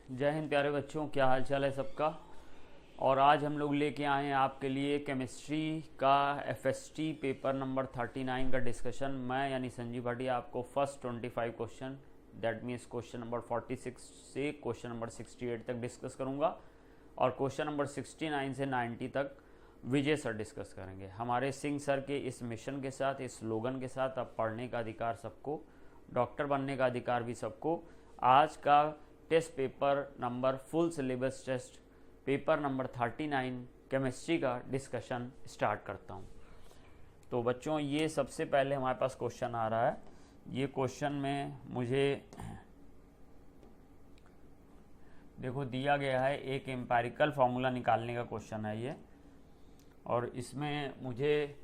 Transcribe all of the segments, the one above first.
जय हिंद प्यारे बच्चों, क्या हाल चाल है सबका। और आज हम लोग लेके आए हैं आपके लिए केमिस्ट्री का एफएसटी पेपर नंबर 39 का डिस्कशन। मैं यानी संजीव भाटिया आपको first 25 question, that means question number 46 से क्वेश्चन नंबर 68 तक डिस्कस करूंगा और क्वेश्चन नंबर 69 से 90 तक विजय सर डिस्कस करेंगे। हमारे सिंह सर के इस मिशन के साथ, इस स्लोगन के साथ, अब पढ़ने का अधिकार सबको, डॉक्टर बनने का अधिकार भी सबको। आज का test paper number full syllabus test paper number 39 chemistry का डिस्कशन स्टार्ट करता हूँ। तो बच्चों, ये सबसे पहले हमारे पास क्वेश्चन आ रहा है। ये क्वेश्चन में मुझे देखो दिया गया है, एक एम्पेरिकल फार्मूला निकालने का क्वेश्चन है ये, और इसमें मुझे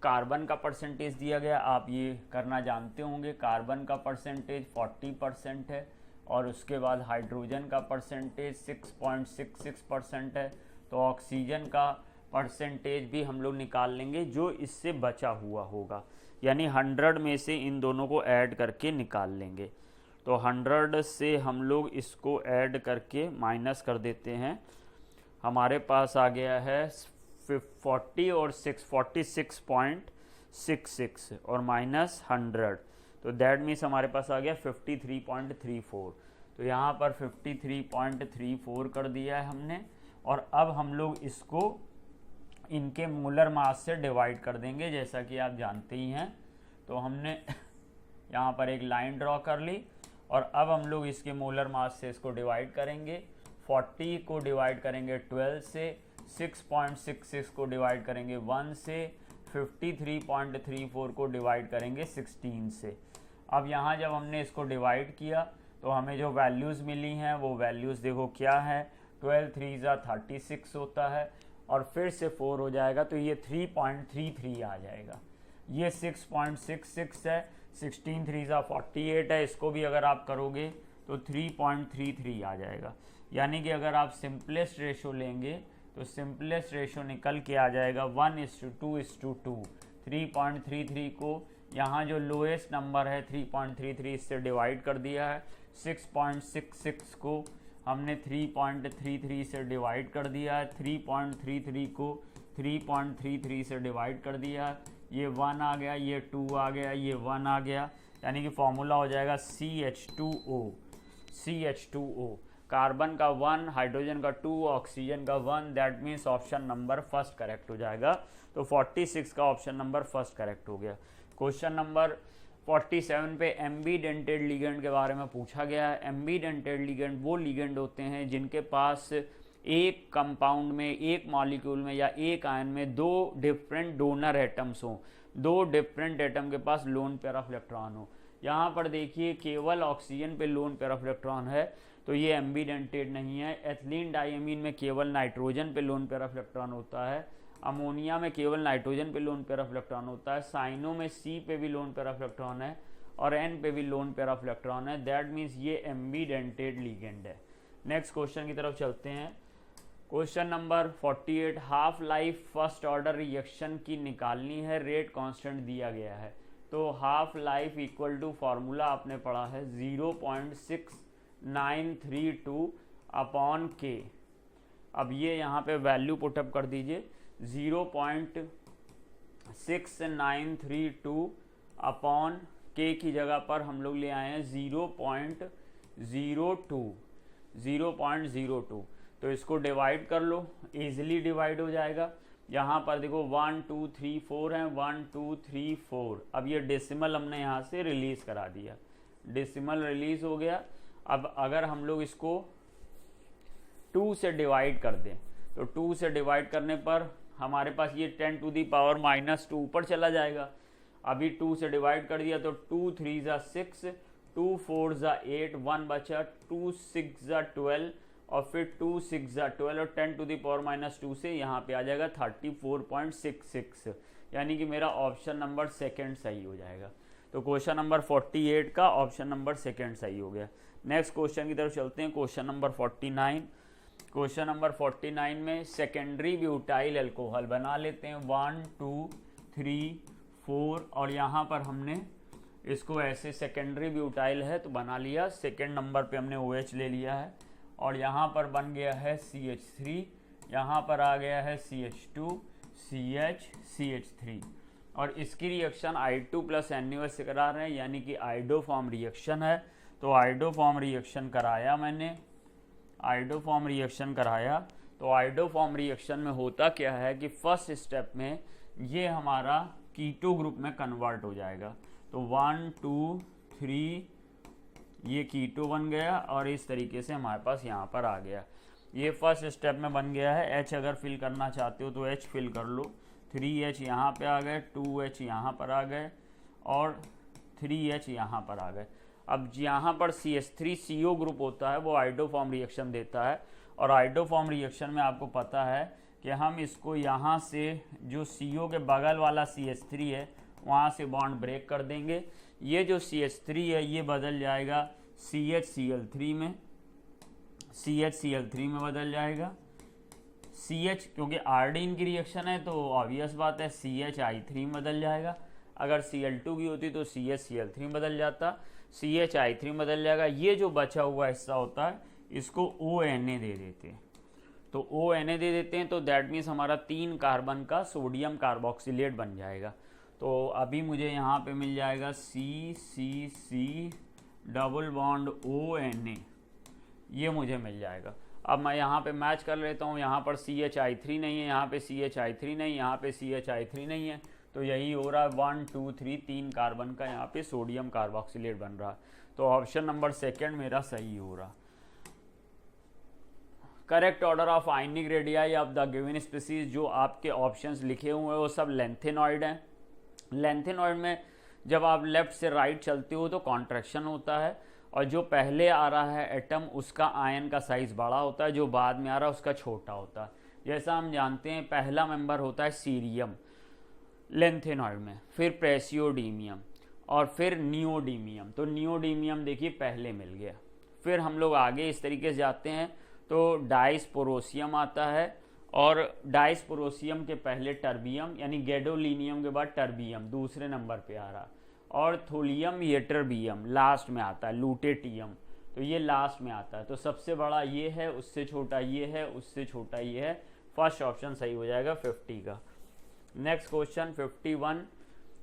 कार्बन का परसेंटेज दिया गया। आप ये करना जानते होंगे, कार्बन का परसेंटेज 40% है और उसके बाद हाइड्रोजन का परसेंटेज 6.66% है। तो ऑक्सीजन का परसेंटेज भी हम लोग निकाल लेंगे जो इससे बचा हुआ होगा, यानी 100 में से इन दोनों को ऐड करके निकाल लेंगे। तो 100 से हम लोग इसको ऐड करके माइनस कर देते हैं। हमारे पास आ गया है 40 और 46.66 और माइनस 100, तो दैट मीन्स हमारे पास आ गया 53.34। तो यहाँ पर 53.34 कर दिया है हमने। और अब हम लोग इसको इनके मोलर मास से डिवाइड कर देंगे, जैसा कि आप जानते ही हैं। तो हमने यहाँ पर एक लाइन ड्रॉ कर ली और अब हम लोग इसके मोलर मास से इसको डिवाइड करेंगे। 40 को डिवाइड करेंगे 12 से, 6.66 को डिवाइड करेंगे 1 से, 53.34 को डिवाइड करेंगे 16 से। अब यहाँ जब हमने इसको डिवाइड किया तो हमें जो वैल्यूज़ मिली हैं वो वैल्यूज़ देखो क्या है। 12 3 ज़ा 36 होता है और फिर से 4 हो जाएगा, तो ये 3.33 आ जाएगा। ये 6.66 है, 16 3 ज़ा 48 है, इसको भी अगर आप करोगे तो 3.33 आ जाएगा। यानी कि अगर आप सिंपलेस्ट रेशो लेंगे तो सिंपलेस्ट रेशो निकल के आ जाएगा 1:2:2। 3.33 को यहाँ जो लोएस्ट नंबर है 3.33 इससे डिवाइड कर दिया है। 6.66 को हमने 3.33 से डिवाइड कर दिया है। 3.33 को 3.33 से डिवाइड कर दिया है। ये 1 आ गया, ये 2 आ गया, ये 1 आ गया, यानी कि फॉर्मूला हो जाएगा CH2O। CH2O, कार्बन का 1, हाइड्रोजन का 2, ऑक्सीजन का 1, that means option number first correct हो जाएगा। तो 46 का ऑप्शन नंबर फर्स्ट करेक्ट हो गया। क्वेश्चन नंबर 47 पे एम्बीडेंटेड लिगेंड के बारे में पूछा गया है। एम्बीडेंटेड लिगेंड वो लिगेंड होते हैं जिनके पास एक कंपाउंड में, एक मॉलिक्यूल में या एक आयन में दो डिफरेंट डोनर एटम्स हों, दो डिफरेंट एटम के पास लोन पेयर ऑफ इलेक्ट्रॉन हो। यहाँ पर देखिए केवल ऑक्सीजन पे लोन पेयर ऑफ इलेक्ट्रॉन है, तो ये एम्बीडेंटेड नहीं है। एथिलीन डाइमीन में केवल नाइट्रोजन पे लोन पेयर ऑफ इलेक्ट्रॉन होता है। अमोनिया में केवल नाइट्रोजन पे लोन पेयर ऑफ इलेक्ट्रॉन होता है। साइनो में C पे भी लोन पेयर ऑफ इलेक्ट्रॉन है और N पे भी लोन पेयर ऑफ इलेक्ट्रॉन है। दैट मीन्स ये एम्बीडेंटेड लिगेंड है। नेक्स्ट क्वेश्चन की तरफ चलते हैं। Question number 48, half life first order reaction की निकालनी है, रेट कांस्टेंट दिया गया है। तो half life equal to formula आपने पढ़ा है 0.6932 अपॉन के। अब ये यहाँ पे वैल्यू पुटअप कर दीजिए, 0.6932 अपॉन के की जगह पर हम लोग ले आए हैं 0.02। तो इसको डिवाइड कर लो, इजीली डिवाइड हो जाएगा। यहाँ पर देखो 1 2 3 4 है, 1 2 3 4। अब ये डेसिमल हमने यहाँ से रिलीज करा दिया, डेसिमल रिलीज हो गया। अब अगर हम लोग इसको 2 से डिवाइड कर दें तो 2 से डिवाइड करने पर हमारे पास ये 10⁻⁻² ऊपर चला जाएगा। अभी 2 से डिवाइड कर दिया तो 2 3 ज़ा 6, 2 4 ज़ा 8, 1 बचा, 2 6 ज़ा 12 और फिर 2 6 ज़ा 12 और 10⁻⁻² से यहाँ पे आ जाएगा 34.66, यानी कि मेरा ऑप्शन नंबर सेकंड सही हो जाएगा। तो क्वेश्चन नंबर 48 का ऑप्शन नंबर सेकंड सही हो गया। नेक्स्ट क्वेश्चन की तरफ चलते हैं। Question number 49। क्वेश्चन नंबर 49 में सेकेंडरी ब्यूटाइल अल्कोहल बना लेते हैं, 1 2 3 4, और यहाँ पर हमने इसको ऐसे सेकेंडरी ब्यूटाइल है तो बना लिया। सेकेंड नंबर पे हमने OH ले लिया है। और यहाँ पर बन गया है CH3, यहाँ पर आ गया है CH2 CH3, और इसकी रिएक्शन I2 प्लस NaOH से करा रहे हैं, यानी कि आइडोफॉर्म रिएक्शन है। तो आइडोफॉर्म रिएक्शन कराया मैंने, आइडोफॉर्म रिएक्शन कराया। तो आइडोफॉर्म रिएक्शन में होता क्या है कि फर्स्ट स्टेप में ये हमारा कीटो ग्रुप में कन्वर्ट हो जाएगा। तो 1 2 3 ये कीटो बन गया, और इस तरीके से हमारे पास यहाँ पर आ गया। ये फर्स्ट स्टेप में बन गया है। H अगर फिल करना चाहते हो तो H फिल कर लो। 3H यहाँ पे आ गए, 2H यहाँ पर आ गए, और 3H यहाँ पर आ गए। अब यहाँ पर CH3CO ग्रुप होता है, वो आइडोफॉर्म रिएक्शन देता है, और आइडोफॉर्म रिएक्शन में आपको पता है कि हम इसको यहाँ से जो CO के बगल वाला CH3 है वहाँ से बॉन्ड ब्रेक कर देंगे। ये जो CH3 है ये बदल जाएगा CHCl3 में, CHCl3 में बदल जाएगा। CH क्योंकि आयोडीन की रिएक्शन है तो ऑब्वियस बात है CHI3 में बदल जाएगा। अगर Cl2 की होती तो CHCl3 में बदल जाता, CHI3 में बदल जाएगा। ये जो बचा हुआ हिस्सा होता है इसको ONA दे देते हैं। तो ONA दे देते हैं तो दैट मीन्स हमारा 3 कार्बन का सोडियम कार्बोक्सिलेट बन जाएगा। तो अभी मुझे यहाँ पे मिल जाएगा CCC डबल बॉन्ड ONA, ये मुझे मिल जाएगा। अब मैं यहाँ पे मैच कर लेता हूँ, यहाँ पर CHI3 नहीं है, यहाँ पे CHI3 नहीं, यहाँ पे CHI3 नहीं है, तो यही हो रहा है 1 2 3 3 कार्बन का यहाँ पे सोडियम कार्बोक्सिलेट बन रहा है। तो ऑप्शन नंबर सेकंड मेरा सही हो रहा। Correct order of ionic radii of the given species, जो आपके ऑप्शंस लिखे हुए हैं वो सब लेंथेनॉइड हैं। लेंथेनॉइड में जब आप लेफ्ट से राइट चलते हो तो कॉन्ट्रैक्शन होता है, और जो पहले आ रहा है एटम उसका आयन का साइज बड़ा होता है, जो बाद में आ रहा है उसका छोटा होता है। जैसा हम जानते हैं पहला मेंबर होता है सीरियम लेंथेनॉइड में, फिर प्रेसियोडीमियम और फिर नियोडीमियम। तो नियोडीमियम देखिए पहले मिल गया। फिर हम लोग आगे इस तरीके से जाते हैं तो डाइस्पोरोसियम आता है, और डाइस्पोरोसियम के पहले टर्बियम यानी गैडोलिनियम के बाद टर्बियम दूसरे नंबर पे आ रहा, और थोलियम येटरबियम लास्ट में आता है, लूटेटियम तो ये लास्ट में आता है। तो सबसे बड़ा ये है, उससे छोटा ये है, उससे छोटा ये है। फर्स्ट ऑप्शन सही हो जाएगा 50 का। नेक्स्ट क्वेश्चन 51,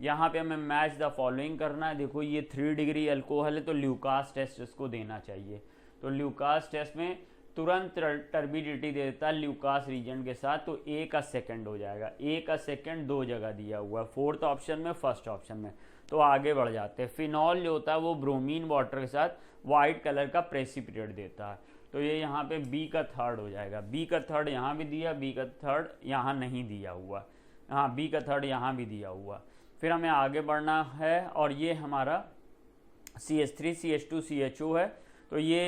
यहाँ पे हमें मैच द फॉलोइंग करना है। देखो ये 3 डिग्री अल्कोहल है तो ल्यूकास टेस्ट इसको देना चाहिए। तो ल्यूकास टेस्ट में तुरंत टर्बिडिटी दे देता है ल्यूकास रीजेंट के साथ, तो A का सेकंड हो जाएगा। A का सेकंड 2 जगह दिया हुआ है, फोर्थ ऑप्शन में, फर्स्ट ऑप्शन में। तो आगे बढ़ जाते हैं। फिनॉल जो होता है वो ब्रोमीन वाटर के साथ वाइट कलर का प्रेसिपिटेट देता है, तो ये यहाँ पे B का थर्ड हो जाएगा। B का थर्ड यहाँ भी दिया, B का थर्ड यहाँ नहीं दिया हुआ, हाँ B का थर्ड यहाँ भी दिया हुआ। फिर हमें आगे बढ़ना है, और ये हमारा CH3 CH2 CHO है, तो ये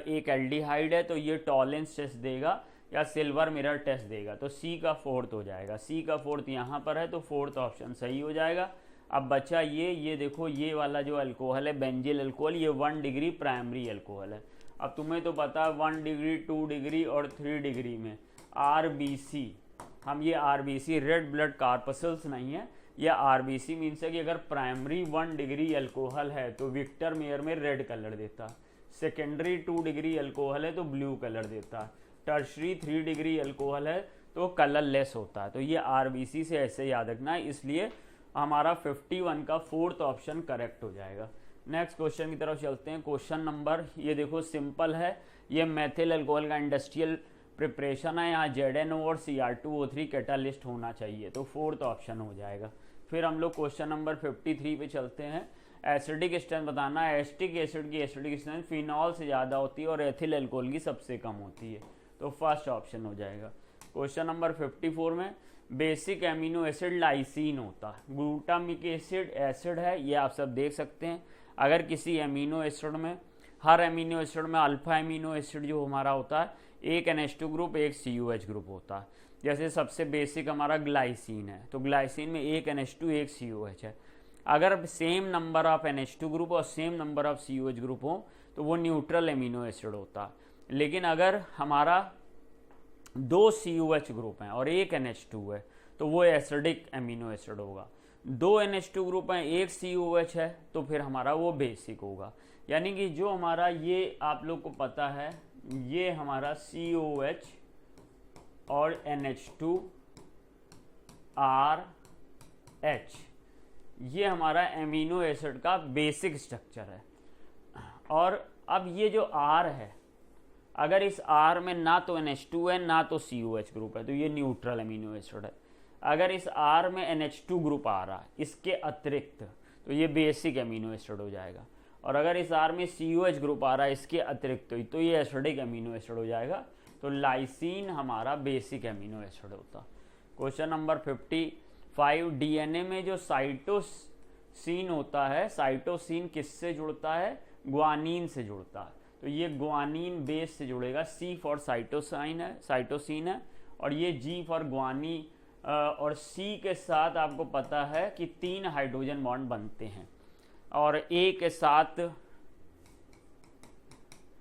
एक एल्डिहाइड है, तो ये टॉलेंस टेस्ट देगा या सिल्वर मिरर टेस्ट देगा। तो C का फोर्थ हो जाएगा। C का फोर्थ यहाँ पर है तो फोर्थ ऑप्शन सही हो जाएगा। अब बचा ये देखो, ये वाला जो अल्कोहल है बेंजिल अल्कोहल, ये 1 डिग्री प्राइमरी अल्कोहल है। अब तुम्हें तो पता है 1 डिग्री 2 डिग्री और 3 डिग्री में RBC, हम ये RBC रेड ब्लड कार्पसल्स नहीं है, यह RBC मीन्स है कि अगर प्राइमरी 1 डिग्री अल्कोहल है तो विक्टर मेयर में रेड कलर देता, सेकेंडरी 2 डिग्री अल्कोहल है तो ब्लू कलर देता, टर्शरी 3 डिग्री अल्कोहल है तो कलर लेस होता है। तो ये RBC से ऐसे याद रखना है, इसलिए हमारा 51 का फोर्थ ऑप्शन करेक्ट हो जाएगा। नेक्स्ट क्वेश्चन की तरफ चलते हैं। क्वेश्चन नंबर, ये देखो सिंपल है, ये मेथिल अल्कोहल का इंडस्ट्रियल प्रिपरेशन है, यहाँ ZNO और Cr2O3 कैटालिस्ट होना चाहिए, तो फोर्थ ऑप्शन हो जाएगा। फिर हम लोग क्वेश्चन नंबर 53 पे चलते हैं। एसिडिक स्ट्रेंथ बताना है। एसिटिक एसिड की एसिडिक स्ट्रेंथ फिनॉल से ज़्यादा होती है और एथिल अल्कोहल की सबसे कम होती है, तो फर्स्ट ऑप्शन हो जाएगा। क्वेश्चन नंबर 54 में बेसिक एमिनो एसिड लाइसिन होता है, ग्लूटामिक एसिड एसिड है, ये आप सब देख सकते हैं। अगर किसी एमिनो एसिड में, हर एमिनो एसिड में अल्फा एमिनो एसिड जो हमारा होता है, एक NH2 ग्रुप एक COH ग्रुप होता है। जैसे सबसे बेसिक हमारा ग्लाइसिन है, तो ग्लाइसिन में एक NH2 एक COH है। अगर same number of NH2 group और same number of COH group हो तो वो न्यूट्रल एमिनो एसिड होता है। लेकिन अगर हमारा 2 COH ग्रुप हैं और एक NH2 है तो वो एसिडिक एमिनो एसिड होगा। 2 NH2 ग्रुप हैं, एक COH है, तो फिर हमारा वो बेसिक होगा। यानी कि जो हमारा ये आप लोग को पता है, ये हमारा COH और NH2RH, ये हमारा एमिनो एसिड का बेसिक स्ट्रक्चर है। और अब ये जो R है, अगर इस R में ना तो NH2 है ना तो COH ग्रुप है, तो ये न्यूट्रल एमिनो एसिड है। अगर इस R में NH2 ग्रुप आ रहा है इसके अतिरिक्त, तो ये बेसिक एमिनो एसिड हो जाएगा। और अगर इस R में COH ग्रुप आ रहा है इसके अतिरिक्त, तो ये एसिडिक एमिनो एसिड हो जाएगा। तो लाइसिन हमारा बेसिक एमिनो एसिड होता। क्वेश्चन नंबर 55, DNA में जो साइटोसिन होता है, साइटोसिन किससे जुड़ता है? ग्वानीन से जुड़ता है। तो ये ग्वानीन बेस से जुड़ेगा। C फॉर साइटोसिन है, और ये G फॉर ग्वानी। और C के साथ आपको पता है कि 3 हाइड्रोजन बॉन्ड बनते हैं, और A के साथ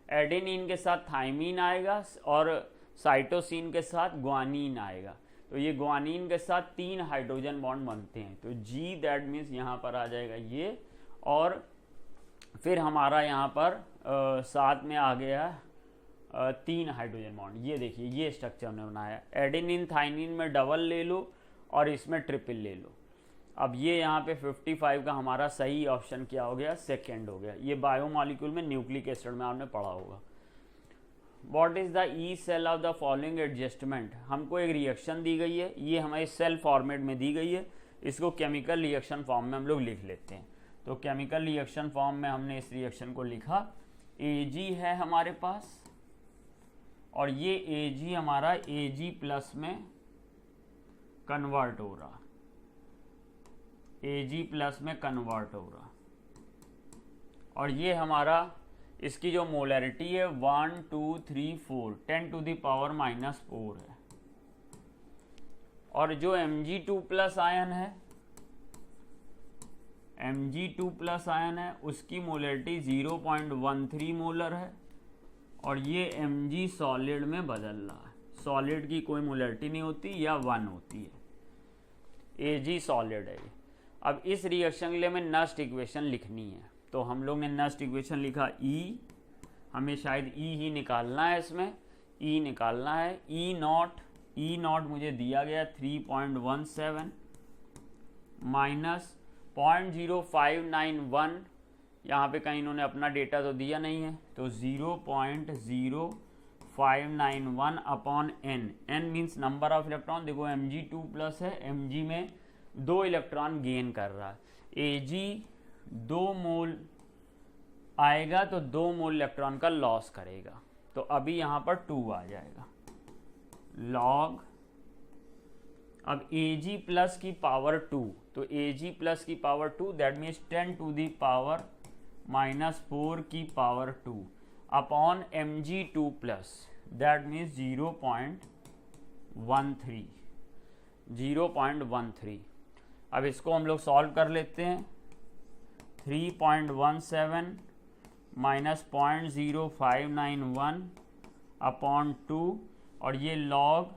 एडेनिन के साथ थाइमीन आएगा, और साइटोसिन के साथ ग्वानीन आएगा। तो ये ग्वानीन के साथ 3 हाइड्रोजन बॉन्ड बनते हैं। तो G दैट मीन्स यहाँ पर आ जाएगा ये, और फिर हमारा यहाँ पर साथ में आ गया 3 हाइड्रोजन बॉन्ड। ये देखिए ये स्ट्रक्चर हमने बनाया। एडेनिन थाइमिन में डबल ले लो और इसमें ट्रिपल ले लो। अब ये यहाँ पे 55 का हमारा सही ऑप्शन क्या हो गया? सेकेंड हो गया। ये बायोमॉलिक्यूल में न्यूक्लिक एसिड में आपने पढ़ा होगा। What is the E cell of the following adjustment? हमको एक रिएक्शन दी गई है, ये हमारे सेल फॉर्मेट में दी गई है। इसको केमिकल रिएक्शन फॉर्म में हम लोग लिख लेते हैं। तो केमिकल रिएक्शन फॉर्म में हमने इस रिएक्शन को लिखा, Ag है हमारे पास, और ये Ag हमारा Ag प्लस में कन्वर्ट हो रहा, Ag प्लस में कन्वर्ट हो रहा। और ये हमारा इसकी जो मोलैरिटी है 1 2 3 4 10 टू द पावर -4 है। और जो Mg2 प्लस आयन है, Mg2 प्लस आयन है, उसकी मोलैरिटी 0.13 मोलर है, और ये Mg सॉलिड में बदल रहा है। सॉलिड की कोई मोलैरिटी नहीं होती या 1 होती है, Ag सॉलिड है ये। अब इस रिएक्शन के लिए हमें नस्ट इक्वेशन लिखनी है, तो हम लोग ने नस्ट इक्वेशन लिखा E, हमें शायद E ही निकालना है, इसमें E निकालना है। E नॉट मुझे दिया गया 3.17 माइनस 0.0591, यहाँ पे कहीं इन्होंने अपना डेटा तो दिया नहीं है, तो 0.0591 upon n। n means number of electron. देखो Mg2 प्लस है, Mg में 2 इलेक्ट्रॉन गेन कर रहा है। Ag 2 मोल आएगा तो 2 मोल इलेक्ट्रॉन का लॉस करेगा, तो अभी यहाँ पर 2 आ जाएगा लॉग। अब Ag प्लस की पावर 2, तो Ag प्लस की power 2 that means 10 to the power -4 की power 2 upon Mg2 plus that means 0.13। अब इसको हम लोग सॉल्व कर लेते हैं। 3.17 माइनस 0.0591 अपॉन 2, और ये लॉग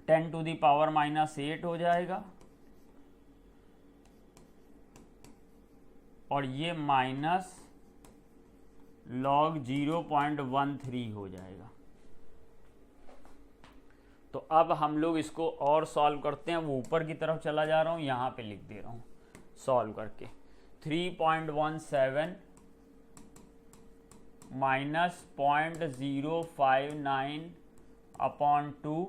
10 टू दी पावर -8 हो जाएगा, और ये माइनस लॉग 0.13 हो जाएगा। तो अब हम लोग इसको और सॉल्व करते हैं। वो ऊपर की तरफ चला जा रहा हूँ, यहाँ पे लिख दे रहा हूँ सॉल्व करके। 3.17 माइनस 0.059 अपॉन 2,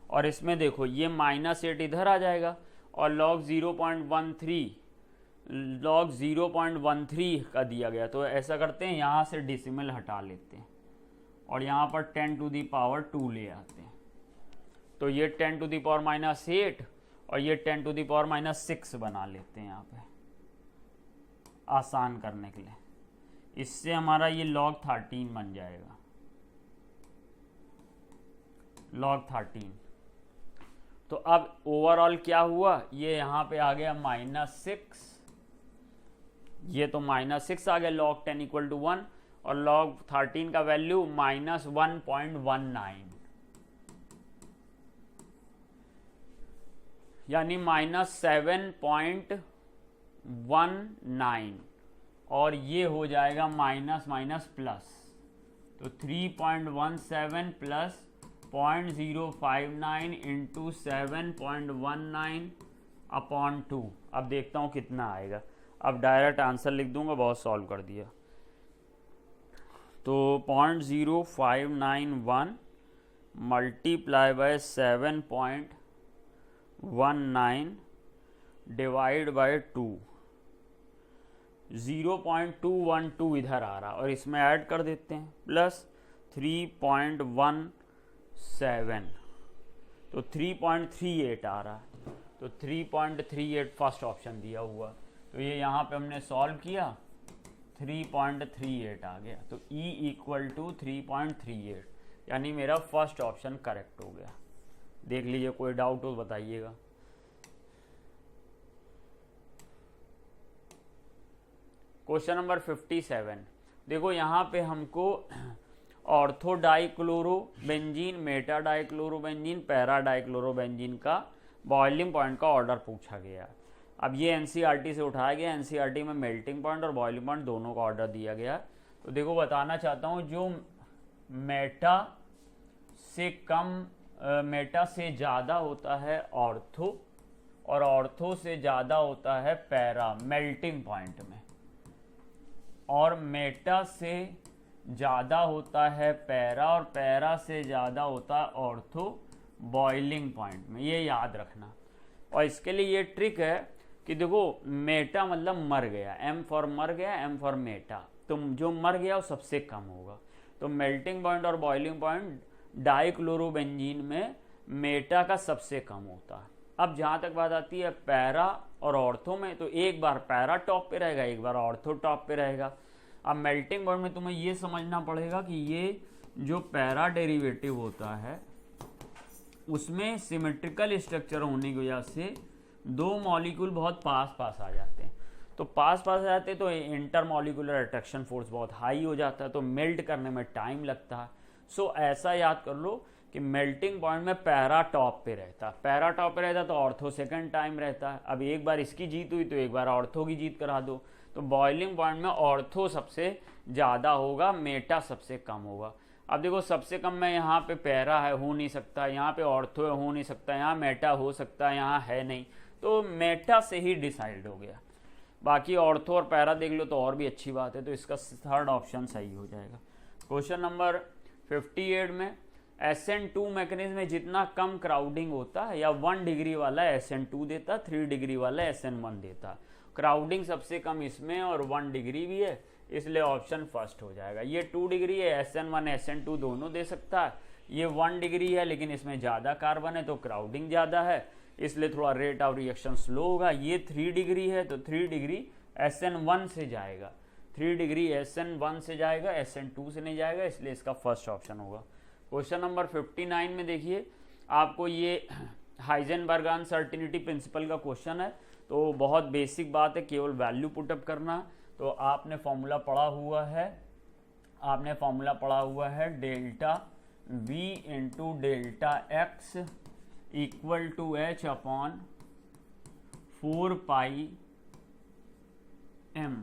और इसमें देखो ये -8 इधर आ जाएगा, और लॉग 0.13 का दिया गया। तो ऐसा करते हैं, यहाँ से डिसिमल हटा लेते हैं, और यहाँ पर 10 टू दी पावर 2 ले आते हैं। तो ये 10 टू दी पावर -8 और ये 10 टू दी पावर -6 बना लेते हैं यहाँ पे आसान करने के लिए। इससे हमारा ये log 13 बन जाएगा, log 13। तो अब ओवरऑल क्या हुआ, ये यहाँ पे आ गया -6, ये तो -6 आ गया, log 10 = 1, और log 13 का वैल्यू -1.19, यानी -7.19, और ये हो जाएगा माइनस माइनस प्लस, तो 3.17 प्लस 0.059 इंटू 7.19 अपॉन 2। अब देखता हूँ कितना आएगा। अब डायरेक्ट आंसर लिख दूंगा, बहुत सॉल्व कर दिया। तो 0.0591 मल्टीप्लाई बाय 7.19 डिवाइड बाय 2, 0.212 इधर आ रहा और इसमें ऐड कर देते हैं प्लस 3.17, तो 3.38 आ रहा है। तो 3.38 फर्स्ट ऑप्शन दिया हुआ, तो ये यहाँ पे हमने सॉल्व किया, 3.38 आ गया। तो E इक्वल टू 3.38, यानी मेरा फर्स्ट ऑप्शन करेक्ट हो गया। देख लीजिए, कोई डाउट हो बताइएगा। क्वेश्चन नंबर 57, देखो यहाँ पे हमको ortho dichlorobenzene, Meta dichlorobenzene, para dichlorobenzene का बॉइलिंग पॉइंट का ऑर्डर पूछा गया। अब ये एनसीईआरटी से उठाया गया। एनसीईआरटी में मेल्टिंग पॉइंट और बॉइलिंग पॉइंट दोनों का ऑर्डर दिया गया। तो देखो बताना चाहता हूँ, जो मेटा से कम, मेटा से ज़्यादा होता है ऑर्थो, और ऑर्थो से ज़्यादा होता है पैरा मेल्टिंग पॉइंट में, और मेटा से ज़्यादा होता है पैरा, और पैरा से ज़्यादा होता है ऑर्थो बॉइलिंग पॉइंट में। ये याद रखना। और इसके लिए ये ट्रिक है कि देखो, मेटा मतलब मर गया, एम फॉर मर गया, एम फॉर मेटा, तो जो मर गया वो सबसे कम होगा। तो मेल्टिंग पॉइंट और बॉइलिंग पॉइंट डाइक्लोरोबेंजीन में मेटा का सबसे कम होता है। अब जहाँ तक बात आती है पैरा और ऑर्थो में, तो एक बार पैरा टॉप पे रहेगा, एक बार ऑर्थो टॉप पे रहेगा। अब मेल्टिंग पॉइंट में तुम्हें ये समझना पड़ेगा कि ये जो पैरा डेरिवेटिव होता है उसमें सिमेट्रिकल स्ट्रक्चर होने की वजह से दो मॉलिक्यूल बहुत पास पास आ जाते हैं। तो पास पास आ जाते हैं तो इंटर मॉलिक्यूलर अट्रैक्शन फोर्स बहुत हाई हो जाता है, तो मेल्ट करने में टाइम लगता है। सो ऐसा याद कर लो कि मेल्टिंग पॉइंट में पैरा टॉप पे रहता है, पैरा टॉप पे रहता है तो ऑर्थो सेकंड टाइम रहता है। अब एक बार इसकी जीत हुई तो एक बार ऑर्थो की जीत करा दो। तो बॉइलिंग पॉइंट में ऑर्थो सबसे ज़्यादा होगा, मेटा सबसे कम होगा। अब देखो, सबसे कम में यहाँ पे पैरा है, हो नहीं सकता, यहाँ पे ऑर्थो है, हो नहीं सकता, यहाँ मेटा हो सकता है, यहाँ है नहीं, तो मेटा से ही डिसाइड हो गया। बाकी ऑर्थो और पैरा देख लो तो और भी अच्छी बात है। तो इसका थर्ड ऑप्शन सही हो जाएगा। क्वेश्चन नंबर 58 में SN2 मैकेनिज्म में जितना कम क्राउडिंग होता है, या 1 डिग्री वाला SN2 देता, 3 डिग्री वाला SN1 देता। क्राउडिंग सबसे कम इसमें और 1 डिग्री भी है, इसलिए ऑप्शन फर्स्ट हो जाएगा। ये 2 डिग्री है, SN1 SN2 दोनों दे सकता है। ये 1 डिग्री है लेकिन इसमें ज़्यादा कार्बन है तो क्राउडिंग ज़्यादा है, इसलिए थोड़ा रेट ऑफ रिएक्शन स्लो होगा। ये 3 डिग्री है तो 3 डिग्री SN1 से जाएगा, 3 डिग्री SN1 से जाएगा, SN2 से नहीं जाएगा, इसलिए इसका फर्स्ट ऑप्शन होगा। क्वेश्चन नंबर 59 में देखिए, आपको ये हाइजेनबर्ग अनसर्टेनिटी प्रिंसिपल का क्वेश्चन है। तो बहुत बेसिक बात है, केवल वैल्यू पुटअप करना। तो आपने फॉर्मूला पढ़ा हुआ है, delta V into delta X equal to H upon 4 pi M,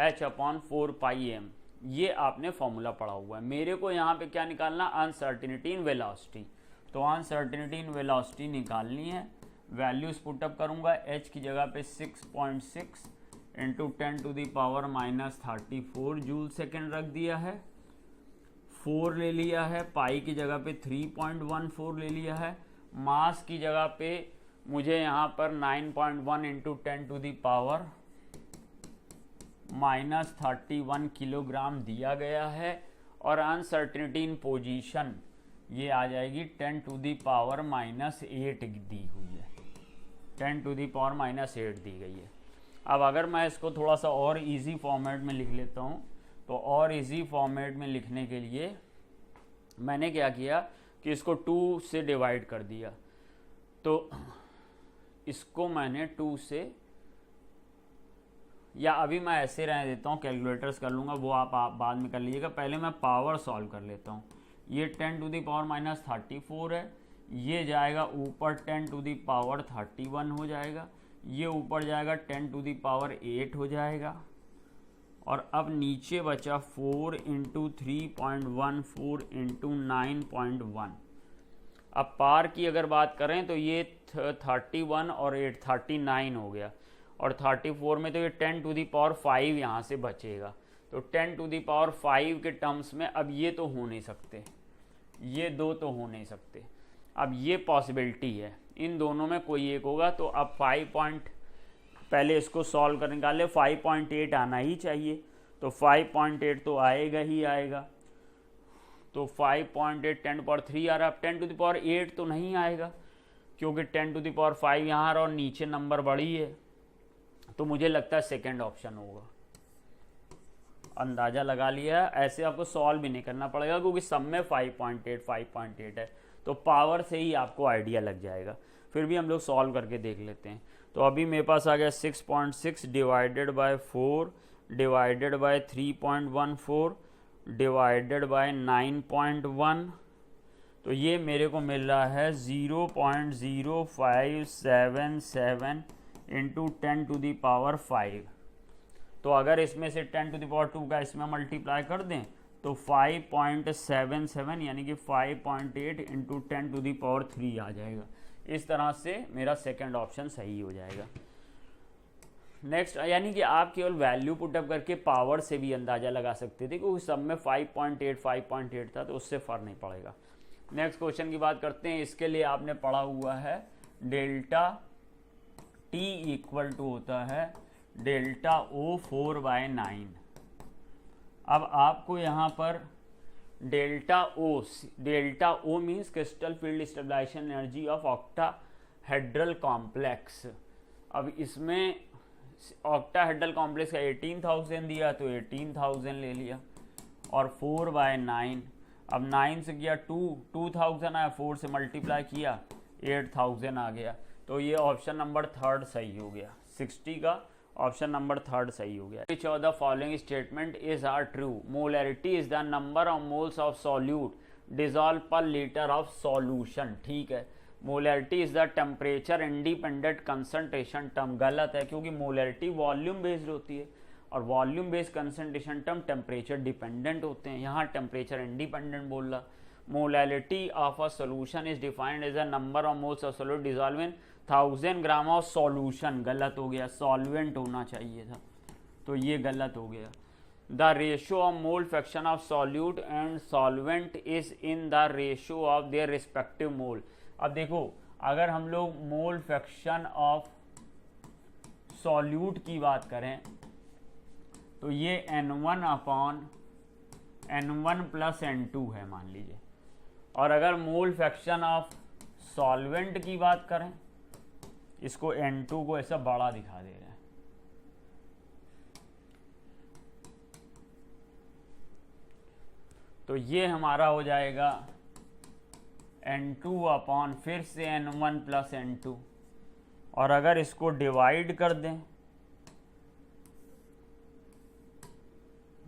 H upon 4 pi M, ये आपने फॉर्मूला पढ़ा हुआ है। मेरे को यहाँ पे क्या निकालना, अनसर्टेनिटी इन वेलोसिटी। तो अनसर्टेनिटी इन वेलोसिटी निकालनी है। वैल्यूज पुटअप करूँगा, H की जगह पे 6.6 इंटू 10⁻⁻34 जूल सेकेंड रख दिया है, 4 ले लिया है, पाई की जगह पे 3.14 ले लिया है, मास की जगह पे मुझे यहाँ पर 9.1 इंटू 10⁻⁻31 किलोग्राम दिया गया है। और अनसर्टेनिटी इन पोजीशन ये आ जाएगी 10⁻⁻8 दी हुई है, 10⁻⁻8 दी गई है। अब अगर मैं इसको थोड़ा सा और इजी फॉर्मेट में लिख लेता हूँ, तो और इजी फॉर्मेट में लिखने के लिए मैंने क्या किया कि इसको 2 से डिवाइड कर दिया। तो इसको मैंने 2 से, या अभी मैं ऐसे रहने देता हूँ, कैलकुलेटर्स कर लूँगा, वो आप बाद में कर लीजिएगा। पहले मैं पावर सॉल्व कर लेता हूँ। ये 10⁻⁻34 है, ये जाएगा ऊपर 10⁻31 हो जाएगा, ये ऊपर जाएगा 10⁻8 हो जाएगा, और अब नीचे बचा 4 इंटू 3.14 इंटू 9.1। अब पार की अगर बात करें तो ये 31 और 8 39 हो गया, और 34 में तो ये 10⁵ यहाँ से बचेगा। तो 10⁵ के टर्म्स में अब ये तो हो नहीं सकते, ये दो तो हो नहीं सकते। अब ये पॉसिबिलिटी है, इन दोनों में कोई एक होगा। तो अब पहले इसको सॉल्व कर निकाले, 5.8 आना ही चाहिए, तो 5.8 तो आएगा ही आएगा। तो 5.8 10⁻³ आ रहा है। अब 10⁸ तो नहीं आएगा, क्योंकि 10⁵ यहाँ आ रहा और नीचे नंबर बड़ी है। तो मुझे लगता है सेकेंड ऑप्शन होगा। अंदाज़ा लगा लिया, ऐसे आपको सॉल्व भी नहीं करना पड़ेगा, क्योंकि सब में 5.8 है, तो पावर से ही आपको आइडिया लग जाएगा। फिर भी हम लोग सॉल्व करके देख लेते हैं। तो अभी मेरे पास आ गया 6.6 divided by 4 divided by 3.14 divided by 9.1। तो ये मेरे को मिल रहा है 0.0577 इंटू 10⁵। तो अगर इसमें से 10⁻² का इसमें मल्टीप्लाई कर दें तो 5.77 यानी कि 5.8 इंटू 10⁻³ आ जाएगा। इस तरह से मेरा सेकंड ऑप्शन सही हो जाएगा। नेक्स्ट, यानी कि आप केवल वैल्यू पुटअप करके पावर से भी अंदाज़ा लगा सकते थे, क्योंकि सब में 5.8 था, तो उससे फ़र्क नहीं पड़ेगा। नेक्स्ट क्वेश्चन की बात करते हैं। इसके लिए आपने पढ़ा हुआ है डेल्टा टी इक्वल टू होता है डेल्टा ओ 4/9। अब आपको यहाँ पर delta O means crystal field stabilization energy of octahedral complex. अब इसमें ऑक्टाहेड्रल कॉम्प्लेक्स का 18,000 दिया, तो 18,000 ले लिया, और 4/9। अब 9 से किया 2000 आया, 4 से मल्टीप्लाई किया 8000 आ गया। तो ये ऑप्शन नंबर 3 सही हो गया। 60 का ऑप्शन नंबर 3 सही हो गया। Which of the following statement is are true? Molarity is the number of moles of solute dissolved per liter of solution। ठीक है, molarity is the temperature independent concentration term. गलत है, क्योंकि मोलैरिटी वॉल्यूम बेस्ड होती है, और volume based concentration term temperature dependent होते हैं। यहाँ टेम्परेचर इंडिपेंडेंट बोल रहा। Molarity of a solution is defined as the number of moles of solute dissolved in 1000 gram of solution. गलत हो गया, सॉल्वेंट होना चाहिए था, तो ये गलत हो गया। The ratio of mole fraction of solute and solvent is in the ratio of their respective mole. अब देखो, अगर हम लोग मोल फ्रैक्शन ऑफ सॉल्यूट की बात करें तो ये N1 प्लस N2 है मान लीजिए, और अगर मोल फ्रैक्शन ऑफ सॉल्वेंट की बात करें, इसको N2 को ऐसा बड़ा दिखा दे रहे हैं, तो ये हमारा हो जाएगा N2 अपॉन फिर से N1 प्लस N2। और अगर इसको डिवाइड कर दें,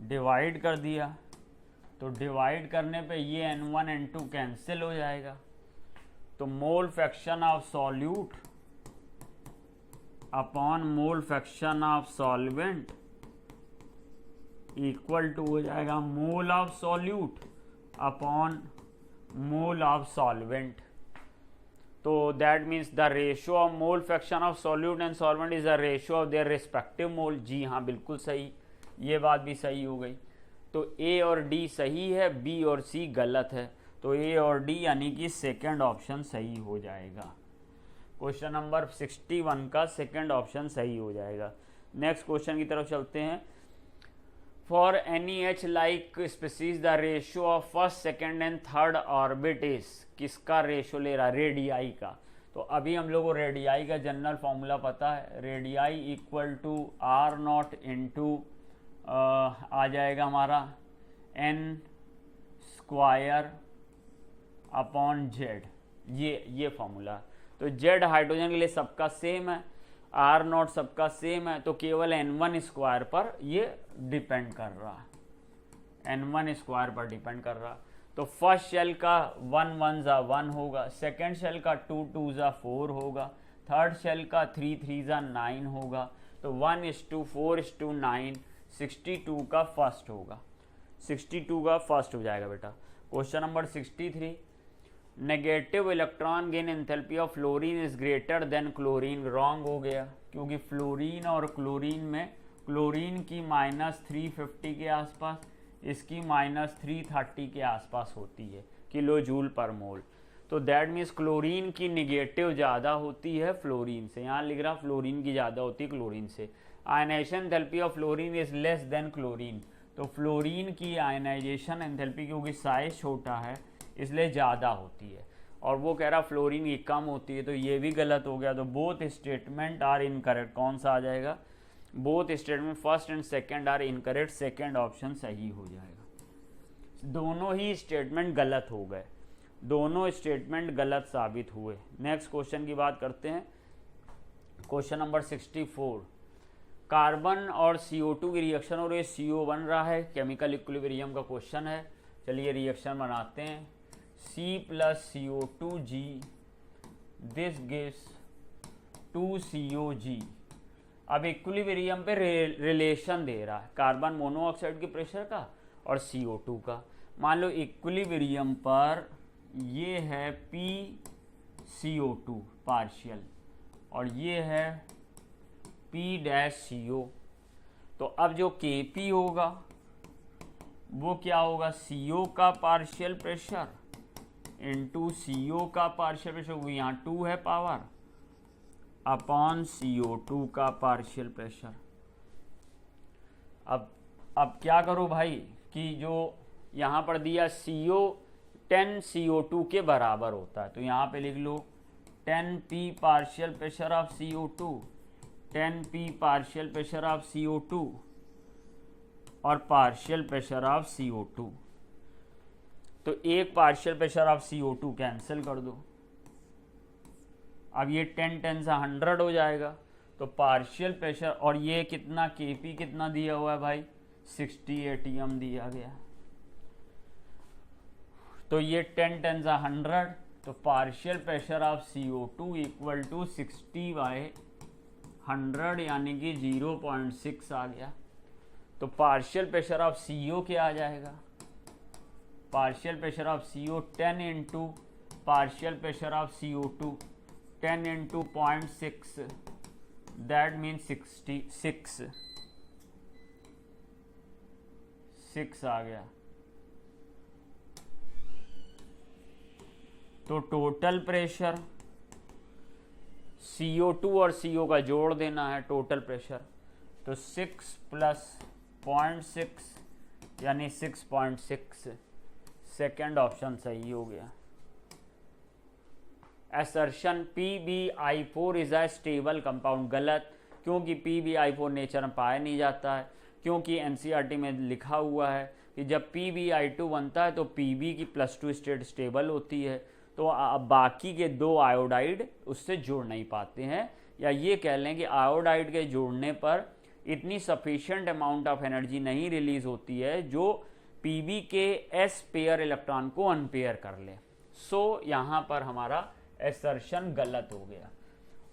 डिवाइड कर दिया, तो डिवाइड करने पे ये N1 N2 कैंसिल हो जाएगा। तो mole fraction of solute upon mole fraction of solvent equal to हो जाएगा mole of solute upon mole of solvent. तो that means the ratio of mole fraction of solute and solvent is the ratio of their respective mole. जी हाँ, बिल्कुल सही, ये बात भी सही हो गई। तो ए और डी सही है, बी और सी गलत है। तो ए और डी यानी कि सेकंड ऑप्शन सही हो जाएगा। क्वेश्चन नंबर 61 का सेकंड ऑप्शन सही हो जाएगा। नेक्स्ट क्वेश्चन की तरफ चलते हैं। For any H like species the ratio of first second and third orbit is. किसका रेशियो ले रहा? रेडियाई का। तो अभी हम लोग को रेडियाई का जनरल फॉर्मूला पता है। Radii equal to R naught into आ जाएगा हमारा n स्क्वायर अपॉन जेड, ये फॉर्मूला। तो जेड हाइड्रोजन के लिए सबका सेम है, आर नॉट सबका सेम है, तो केवल N1 स्क्वायर पर ये डिपेंड कर रहा, N1 स्क्वायर पर डिपेंड कर रहा। तो फर्स्ट शेल का 1 1 जा 1 होगा, सेकेंड शेल का 2 2 जा 4 होगा, थर्ड शेल का 3 3 जा 9 होगा। तो 1:4:9 62 का फर्स्ट होगा, 62 का फर्स्ट हो जाएगा बेटा। Question number 63, negative electron gain enthalpy of fluorine is greater than chlorine. Wrong हो गया, क्योंकि फ्लोरीन और क्लोरीन में क्लोरीन की -350 के आसपास, इसकी -330 के आसपास होती है किलो जूल पर मोल। तो दैट मीन्स क्लोरीन की निगेटिव ज़्यादा होती है फ्लोरीन से। यहाँ लिख रहा फ्लोरीन की ज़्यादा होती है क्लोरीन से। Ionization enthalpy of fluorine is less than chlorine. तो फ्लोरीन की आयनाइजेशन एंथैल्पी क्योंकि साइज छोटा है इसलिए ज़्यादा होती है, और वो कह रहा फ्लोरीन की कम होती है, तो ये भी गलत हो गया। तो बोथ स्टेटमेंट आर इनकरेक्ट। कौन सा आ जाएगा? Both statement first and second are incorrect. Second option सही हो जाएगा। दोनों ही स्टेटमेंट गलत हो गए, दोनों स्टेटमेंट गलत साबित हुए। नेक्स्ट क्वेश्चन की बात करते हैं। क्वेश्चन नंबर 64, कार्बन और CO2 की रिएक्शन और ये CO बन रहा है, केमिकल इक्विलिब्रियम का क्वेश्चन है। चलिए रिएक्शन बनाते हैं। C + CO2G, this gives 2COG। अब इक्विलिब्रियम पे रिलेशन दे रहा है कार्बन मोनोऑक्साइड के प्रेशर का और CO2 का। मान लो इक्विलिब्रियम पर ये है PCO2 पार्शियल और ये है P-CO। तो अब जो Kp होगा वो क्या होगा? CO का पार्शियल प्रेशर इंटू CO का पार्शियल प्रेशर, वो यहाँ 2 है पावर, अपॉन CO2 का पार्शियल प्रेशर। अब क्या करो भाई कि जो यहाँ पर दिया CO 10 CO2 के बराबर होता है, तो यहाँ पे लिख लो 10P partial pressure of CO2, 10P partial pressure of CO2 और पार्शियल प्रेशर ऑफ CO2। तो एक partial pressure of CO2 cancel कर दो। अब ये 10 10 से 100 हो जाएगा। तो पार्शियल प्रेशर, और ये कितना Kp कितना दिया हुआ है भाई? 60 atm दिया गया। तो ये 10 10 से 100, तो partial pressure of CO2 equal to 60/100 यानी कि 0.6 आ गया। तो पार्शियल प्रेशर ऑफ CO क्या आ जाएगा? Partial pressure of CO 10 into partial pressure of CO2 10 into 0.6, that mean 6 आ गया। तो टोटल प्रेशर CO2 और CO का जोड़ देना है टोटल प्रेशर, तो 6 + 0.6 यानी 6.6। सेकेंड ऑप्शन सही हो गया। Assertion PbI4 is a stable compound, गलत, क्योंकि PbI4 नेचर में पाया नहीं जाता है, क्योंकि NCERT में लिखा हुआ है कि जब PbI2 बनता है तो Pb की +2 स्टेट स्टेबल होती है, तो बाकी के 2 आयोडाइड उससे जुड़ नहीं पाते हैं, या ये कह लें कि आयोडाइड के जुड़ने पर इतनी सफिशिएंट अमाउंट ऑफ एनर्जी नहीं रिलीज होती है जो Pb के s पेयर इलेक्ट्रॉन को अनपेयर कर ले। सो यहाँ पर हमारा असर्शन गलत हो गया।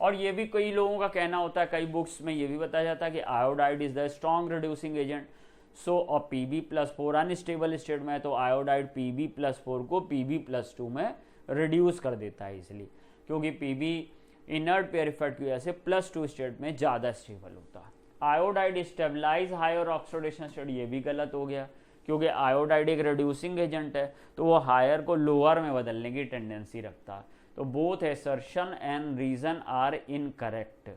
और ये भी कई लोगों का कहना होता है, कई बुक्स में ये भी बताया जाता है कि iodide is the strong reducing agent. So और Pb+4 अनस्टेबल स्टेट में है, तो आयोडाइड Pb+4 को Pb+2 में रिड्यूस कर देता है, इसलिए क्योंकि Pb इनर्ट पेयर इफेक्ट की वजह से +2 स्टेट में ज़्यादा स्टेबल होता है। Iodide stabilize higher oxidation state, ये भी गलत हो गया, क्योंकि आयोडाइड एक रिड्यूसिंग एजेंट है, तो वो हायर को लोअर में बदलने की टेंडेंसी रखता है। तो both assertion and reason are incorrect,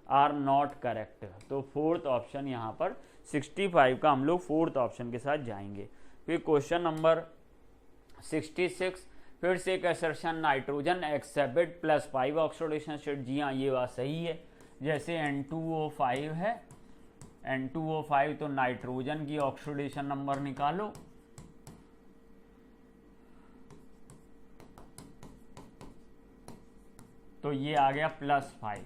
are not correct. तो फोर्थ ऑप्शन यहाँ पर 65 का हम लोग फोर्थ ऑप्शन के साथ जाएंगे। फिर क्वेश्चन नंबर 66, फिर से एक असर्शन, नाइट्रोजन एक्सेबिट +5 ऑक्सीडेशन स्टेट। जी हाँ, ये बात सही है। जैसे N2O5 है, N2O5, तो नाइट्रोजन की ऑक्सीडेशन नंबर निकालो, तो ये आ गया +5।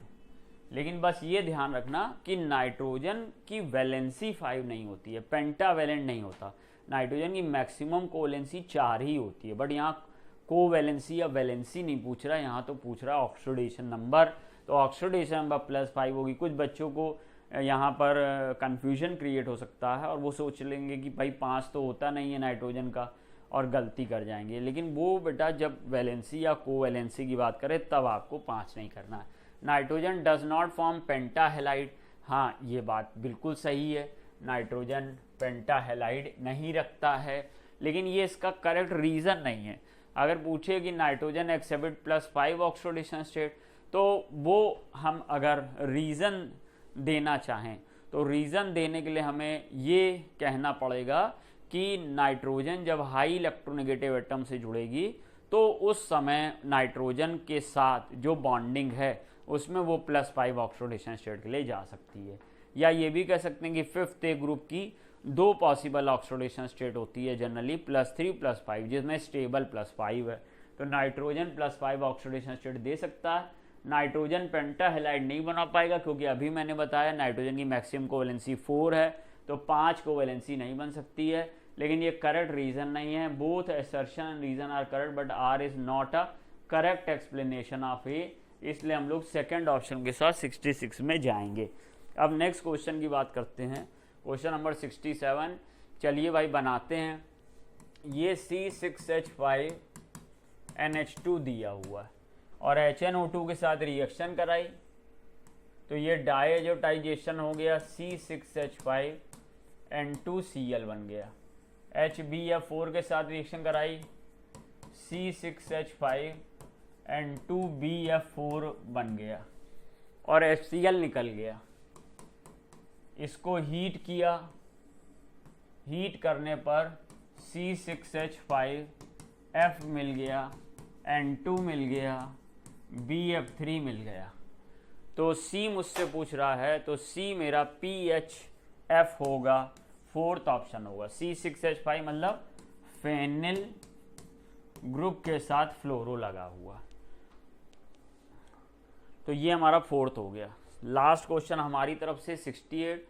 लेकिन बस ये ध्यान रखना कि नाइट्रोजन की वैलेंसी 5 नहीं होती है, पेंटावेलेंट नहीं होता। नाइट्रोजन की मैक्सिमम कोवेलेंसी 4 ही होती है, बट यहाँ कोवेलेंसी या वैलेंसी नहीं पूछ रहा, यहाँ तो पूछ रहा है ऑक्सीडेशन नंबर। तो ऑक्सीडेशन नंबर +5 होगी। कुछ बच्चों को यहाँ पर कंफ्यूजन क्रिएट हो सकता है और वो सोच लेंगे कि भाई 5 तो होता नहीं है नाइट्रोजन का और गलती कर जाएंगे। लेकिन वो बेटा जब वैलेंसी या कोवैलेंसी की बात करें तब आपको 5 नहीं करना है। Nitrogen does not form pentahalide, हाँ ये बात बिल्कुल सही है, नाइट्रोजन पेंटाहेलाइड नहीं रखता है, लेकिन ये इसका करेक्ट रीज़न नहीं है। अगर पूछे कि नाइट्रोजन एक्सिबिट +5 ऑक्सीडेशन स्टेट, तो वो हम अगर रीज़न देना चाहें तो रीज़न देने के लिए हमें ये कहना पड़ेगा कि नाइट्रोजन जब हाई इलेक्ट्रोनेगेटिव एटम से जुड़ेगी तो उस समय नाइट्रोजन के साथ जो बॉन्डिंग है उसमें वो +5 ऑक्सीडेशन स्टेट के लिए जा सकती है। या ये भी कह सकते हैं कि 5th ए ग्रुप की 2 पॉसिबल ऑक्सीडेशन स्टेट होती है जनरली, +3 +5, जिसमें स्टेबल +5 है, तो नाइट्रोजन +5 ऑक्सीडेशन स्टेट दे सकता है। नाइट्रोजन पेंटाहेलाइड नहीं बना पाएगा क्योंकि अभी मैंने बताया नाइट्रोजन की मैक्सिमम कोवैलेंसी 4 है, तो 5 कोवैलेंसी नहीं बन सकती है। लेकिन ये करेक्ट रीज़न नहीं है। Both assertion and reason are correct but R is not a correct explanation of A, इसलिए हम लोग सेकेंड ऑप्शन के साथ 66 में जाएंगे। अब नेक्स्ट क्वेश्चन की बात करते हैं, क्वेश्चन नंबर 67। चलिए भाई बनाते हैं। ये C6H5NH2 दिया हुआ है और HNO2 के साथ रिएक्शन कराई तो ये डायजोटाइजेशन हो गया, C6H5N2Cl बन गया। HbF4 के साथ रिएक्शन कराई, C6H5N2BF4 बन गया और HCl निकल गया। इसको हीट किया, हीट करने पर C6H5F मिल गया, N2 मिल गया, BF3 मिल गया। तो C मुझसे पूछ रहा है तो C मेरा PHF होगा, 4th ऑप्शन होगा। C6H5 मतलब फेनिल ग्रुप के साथ फ्लोरो लगा हुआ, तो ये हमारा 4th हो गया। लास्ट क्वेश्चन हमारी तरफ से 68।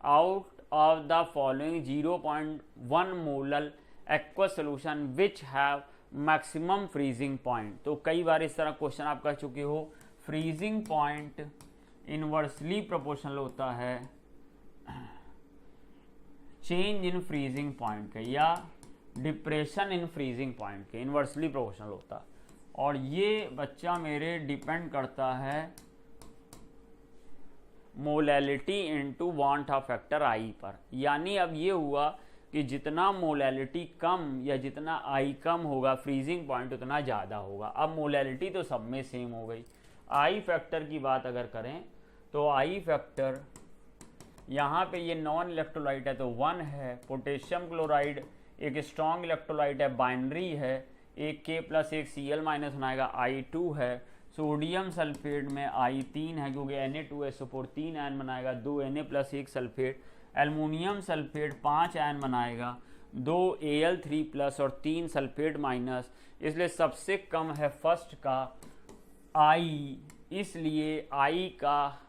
Out of the following 0.1 molar aqua solution which have maximum freezing point. तो कई बार इस तरह क्वेश्चन आप कह चुके हो। फ्रीजिंग पॉइंट इनवर्सली प्रोपोर्शनल होता है चेंज इन फ्रीजिंग पॉइंट के या डिप्रेशन इन फ्रीजिंग पॉइंट के, इनवर्सली प्रोपोर्शनल होता है। और ये बच्चा मेरे डिपेंड करता है molality into want of factor I पर। यानी अब ये हुआ कि जितना मोलैलिटी कम या जितना आई कम होगा फ्रीजिंग पॉइंट उतना ज़्यादा होगा। अब मोलैलिटी तो सब में सेम हो गई। आई फैक्टर की बात अगर करें तो आई फैक्टर यहाँ पे ये नॉन इलेक्ट्रोलाइट है तो 1 है। पोटेशियम क्लोराइड एक स्ट्रॉन्ग इलेक्ट्रोलाइट है, बाइनरी है, एक K प्लस एक Cl माइनस बनाएगा, I2 है। सोडियम सल्फेट में I3 है क्योंकि Na2SO4 3 आयन बनाएगा, 2 Na plus 1 sulphate. Aluminium sulphate 5 ion बनाएगा, 2 Al3 प्लस और 3 सल्फेट माइनस, इसलिए सबसे कम है फर्स्ट का I, इसलिए I का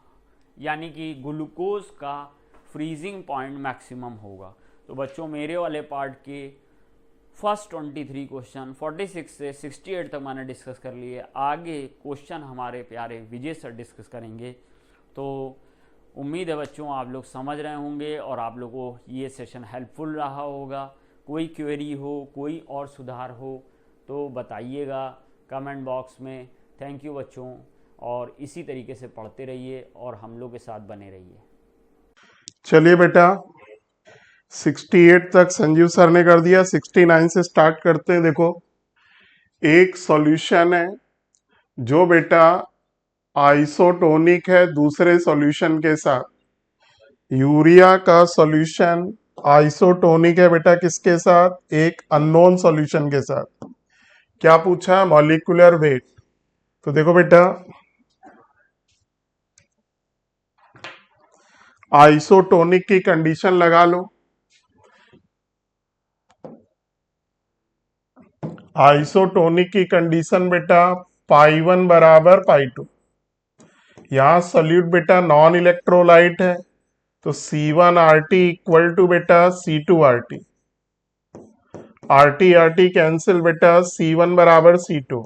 यानी कि ग्लूकोज का फ्रीजिंग पॉइंट मैक्सिमम होगा। तो बच्चों मेरे वाले पार्ट के फर्स्ट 23 क्वेश्चन 46 से 68 तक मैंने डिस्कस कर लिए। आगे क्वेश्चन हमारे प्यारे विजय सर डिस्कस करेंगे। तो उम्मीद है बच्चों आप लोग समझ रहे होंगे और आप लोगों को ये सेशन हेल्पफुल रहा होगा। कोई क्वेरी हो, कोई और सुधार हो तो बताइएगा कमेंट बॉक्स में। थैंक यू बच्चों, और इसी तरीके से पढ़ते रहिए और हम लोग के साथ बने रहिए। चलिए बेटा 68 तक संजीव सर ने कर दिया, 69 से स्टार्ट करते हैं। देखो एक सॉल्यूशन है जो बेटा आइसोटोनिक है दूसरे सॉल्यूशन के साथ। यूरिया का सॉल्यूशन आइसोटोनिक है बेटा किसके साथ? एक अननोन सॉल्यूशन के साथ। क्या पूछा? Molecular weight. तो देखो बेटा आइसोटोनिक की कंडीशन लगा लो। आइसोटोनिक की कंडीशन बेटा π1 बराबर π2। यहां सोल्यूट बेटा नॉन इलेक्ट्रोलाइट है तो C1RT इक्वल टू बेटा C2RT। RT कैंसिल बेटा, C1 बराबर C2।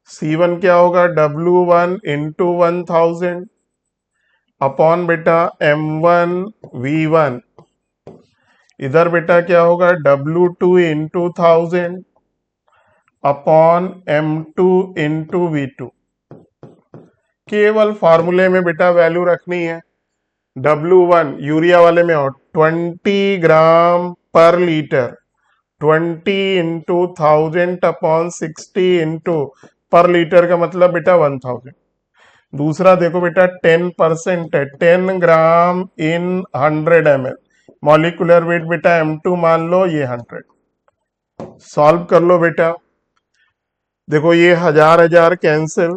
C1 क्या होगा? W1 इंटू 1000 अपॉन बेटा M1V1, इधर बेटा क्या होगा W2 into 1000 upon M2 into V2। केवल फार्मूले में बेटा वैल्यू रखनी है। W1 यूरिया वाले में और 20 ग्राम पर लीटर, 20 इंटू 1000 अपॉन 60 इंटू पर लीटर का मतलब बेटा 1000। दूसरा देखो बेटा 10% है, 10 ग्राम इन 100 ml। मॉलिक्यूलर वेट बेटा M2 मान लो, ये 100। सॉल्व कर लो बेटा। देखो ये हजार कैंसिल,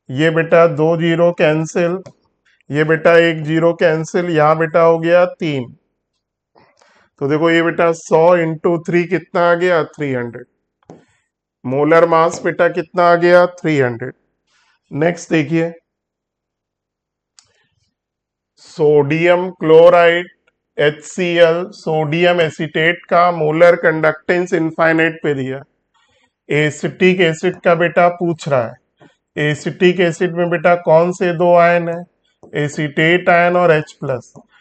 ये बेटा 2 जीरो कैंसिल, ये बेटा 1 जीरो कैंसिल, यहां बेटा हो गया 3। तो देखो ये बेटा 100 इंटू 3 कितना आ गया 300। मोलर मास बेटा कितना आ गया 300। नेक्स्ट देखिए, sodium chloride HCl, sodium acetate का मोलर कंडक्टेंस इनफाइनाइट पे दिया। एसिटिक एसिड का बेटा पूछ रहा है। एसिटिक एसिड में बेटा कौन से दो आयन है, एसीटेट आयन और H+।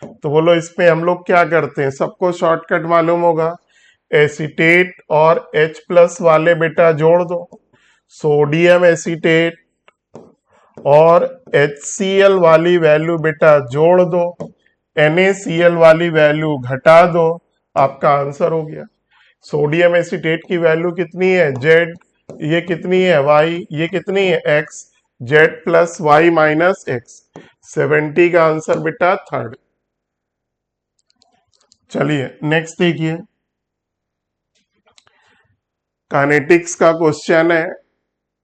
तो बोलो इसमें हम लोग क्या करते हैं, सबको शॉर्टकट मालूम होगा, एसीटेट और H+ वाले बेटा जोड़ दो, सोडियम एसीटेट और HCl वाली वैल्यू बेटा जोड़ दो, NaCl वाली वैल्यू घटा दो, आपका आंसर हो गया। सोडियम एसीटेट की वैल्यू कितनी है Z, ये कितनी है Y, ये कितनी है X, Z plus Y minus X। 70 का आंसर बेटा थर्ड। चलिए नेक्स्ट देखिए, काइनेटिक्स का क्वेश्चन है,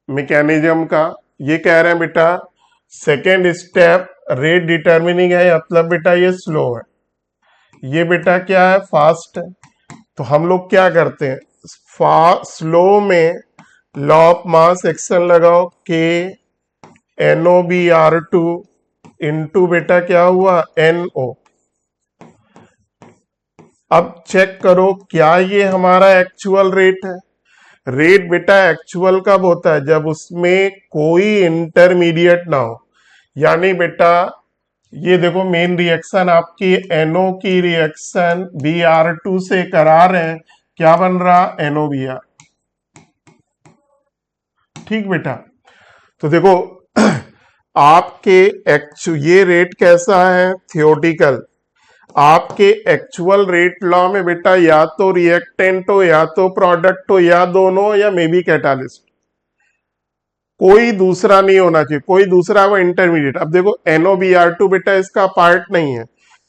मैकेनिज्म का। ये कह रहे हैं बेटा सेकेंड स्टेप रेट डिटर्मिनिंग है, मतलब बेटा ये स्लो है, ये बेटा क्या है फास्ट है। तो हम लोग क्या करते हैं, स्लो में लॉ ऑफ मास एक्शन लगाओ, K NOBR2 इंटू बेटा क्या हुआ NO। अब चेक करो क्या ये हमारा एक्चुअल रेट है। रेट बेटा एक्चुअल कब होता है, जब उसमें कोई इंटरमीडिएट ना हो। यानी बेटा ये देखो मेन रिएक्शन आपकी NO की रिएक्शन Br2 से करा रहे हैं, क्या बन रहा NOBr। ठीक बेटा, तो देखो आपके ये रेट कैसा है थियोटिकल, आपके एक्चुअल रेट लॉ में बेटा या तो रिएक्टेंट हो या तो प्रोडक्ट हो या दोनों या मे बी कैटालिस्ट, कोई दूसरा नहीं होना चाहिए, कोई दूसरा वो इंटरमीडिएट। अब देखो NOBr2 बेटा इसका पार्ट नहीं है,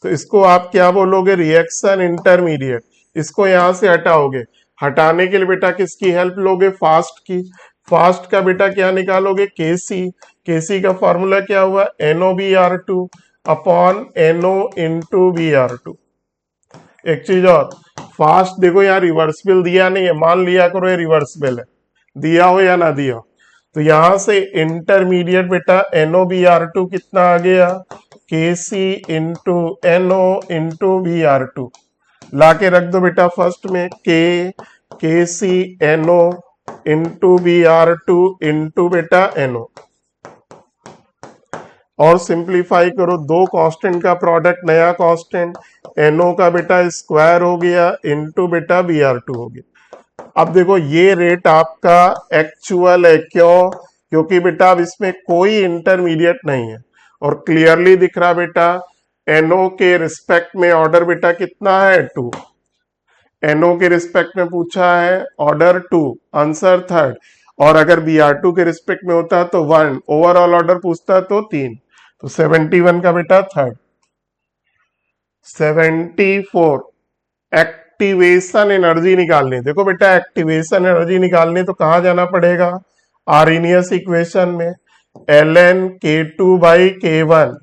तो इसको आप क्या बोलोगे रिएक्शन इंटरमीडिएट। इसको यहां से हटाओगे, हटाने के लिए बेटा किसकी हेल्प लोगे, फास्ट की। फास्ट का बेटा क्या निकालोगे KC, KC का फॉर्मूला क्या हुआ NOBr2 upon NO into Br2। एक चीज और, फास्ट देखो यहाँ रिवर्सिबल दिया नहीं है, मान लिया करो ये रिवर्सिबल है, दिया हो या ना दिया हो। तो यहां से इंटरमीडिएट बेटा NOBr2 कितना आ गया KC into NO into Br2, ला के रख दो बेटा फर्स्ट में KC NO into Br2 into बेटा NO, और सिंप्लीफाई करो, दो कांस्टेंट का प्रोडक्ट नया कांस्टेंट NO का बेटा स्क्वायर हो गया इंटू बेटा Br2 हो गया। अब देखो ये रेट आपका एक्चुअल है, क्यों, क्योंकि बेटा अब इसमें कोई इंटरमीडिएट नहीं है और क्लियरली दिख रहा बेटा NO के रिस्पेक्ट में ऑर्डर बेटा कितना है 2, NO के रिस्पेक्ट में पूछा है ऑर्डर 2, आंसर थर्ड। और अगर Br2 के रिस्पेक्ट में होता तो 1, ओवरऑल ऑर्डर पूछता तो 3, तो 71 का बेटा थर्ड। 74 एक्टिवेशन एनर्जी निकालनी। देखो बेटा एक्टिवेशन एनर्जी निकालनी तो कहां जाना पड़ेगा, आर्नियस इक्वेशन में, ln K2 by K1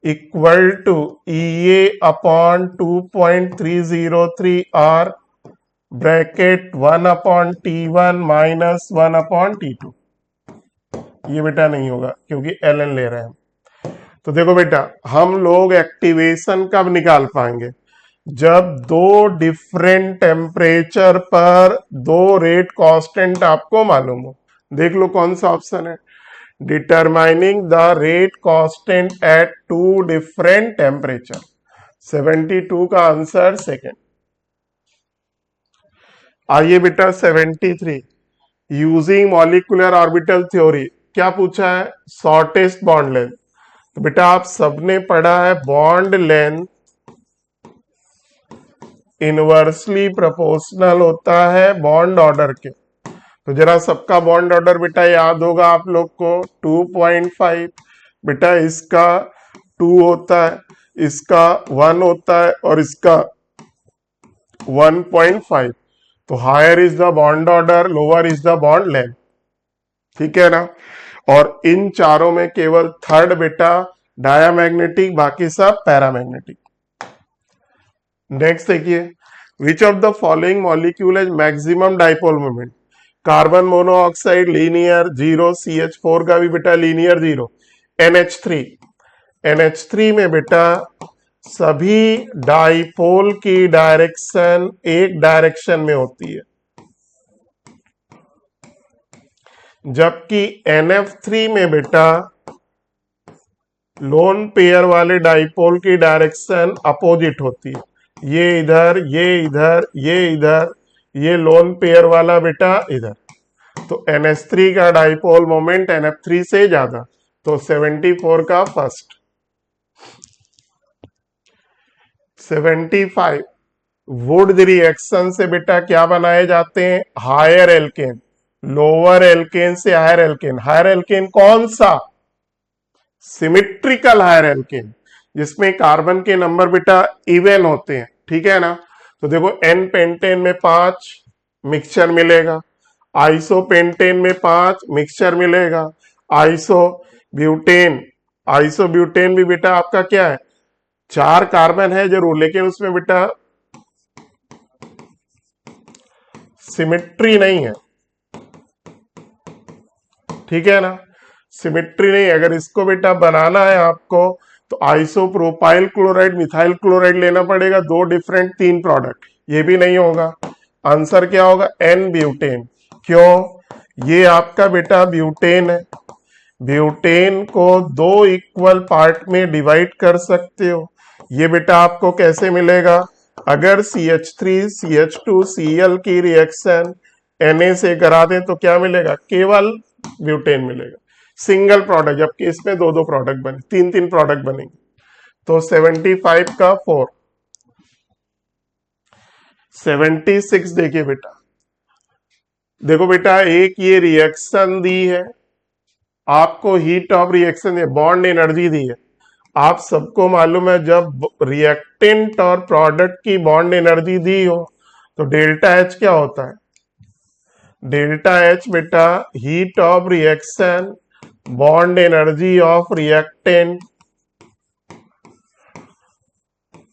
equal to EA upon 2.303 R bracket 1 upon T1 minus 1 upon T2। ये बेटा नहीं होगा क्योंकि ln ले रहे हैं। तो देखो बेटा हम लोग एक्टिवेशन कब निकाल पाएंगे, जब दो डिफरेंट टेम्परेचर पर दो रेट कांस्टेंट आपको मालूम हो। देख लो कौन सा ऑप्शन है, determining the rate constant at two different temperature. 72 का आंसर सेकेंड। आइए बेटा 73, यूजिंग मॉलिक्यूलर ऑर्बिटल थ्योरी, क्या पूछा है? Shortest bond length. तो बेटा आप सबने पढ़ा है बॉन्ड लेंथ इनवर्सली प्रोपोर्शनल होता है बॉन्ड ऑर्डर के। तो जरा सबका बॉन्ड ऑर्डर बेटा याद होगा आप लोग को, 2.5, बेटा इसका 2 होता है, इसका 1 होता है और इसका 1.5। तो higher is the bond order, lower is the bond length, ठीक है ना। और इन चारों में केवल थर्ड बेटा डायामैग्नेटिक, बाकी सब पैरामैग्नेटिक। नेक्स्ट देखिए, विच of the following molecule has maximum dipole moment? Carbon monoxide linear 0, CH4 का भी बेटा लीनियर 0, NH3। NH3 में बेटा सभी डाइपोल की डायरेक्शन एक डायरेक्शन में होती है, जबकि NF3 में बेटा लोन पेयर वाले डाइपोल की डायरेक्शन अपोजिट होती है, ये इधर, ये इधर, ये इधर, ये लोन पेयर वाला बेटा इधर। तो NH3 का डाइपोल मोमेंट NF3 से ज्यादा, तो 74 का फर्स्ट। 75, वुड रिएक्शन से बेटा क्या बनाए जाते हैं? हायर एल्केन, लोअर एल्केन से हायर एल्केन। हायर एल्केन कौन सा? सिमिट्रिकल हायर एल्केन, जिसमें कार्बन के नंबर बेटा इवन होते हैं, ठीक है ना। तो देखो N पेंटेन में 5 मिक्सचर मिलेगा, आइसो पेंटेन में 5 मिक्सचर मिलेगा, आइसो ब्यूटेन, आइसो ब्यूटेन भी बेटा आपका क्या है? 4 कार्बन है जरूर, लेकिन उसमें बेटा सिमिट्री नहीं है, ठीक है ना, सिमिट्री नहीं। अगर इसको बेटा बनाना है आपको तो आइसोप्रोपाइल क्लोराइड, मिथाइल क्लोराइड लेना पड़ेगा, 2 डिफरेंट 3 प्रोडक्ट, ये भी नहीं होगा। आंसर क्या होगा? N butane. क्यों? ये आपका बेटा ब्यूटेन है, ब्यूटेन को 2 इक्वल पार्ट में डिवाइड कर सकते हो। ये बेटा आपको कैसे मिलेगा? अगर CH3 CH2 Cl की रिएक्शन Na से करा दें तो क्या मिलेगा? केवल ब्यूटेन मिलेगा, सिंगल प्रोडक्ट, जबकि इसमें 2 प्रोडक्ट बने, 3 प्रोडक्ट बनेंगे। तो 75 का 4। 76 देखिए बेटा, देखो बेटा एक ये रिएक्शन दी है, आपको हीट ऑफ रिएक्शन है, बॉन्ड एनर्जी दी है। आप सबको मालूम है जब रिएक्टेंट और प्रोडक्ट की बॉन्ड एनर्जी दी हो तो डेल्टा H क्या होता है? डेल्टा H बेटा heat of reaction, bond energy of reactant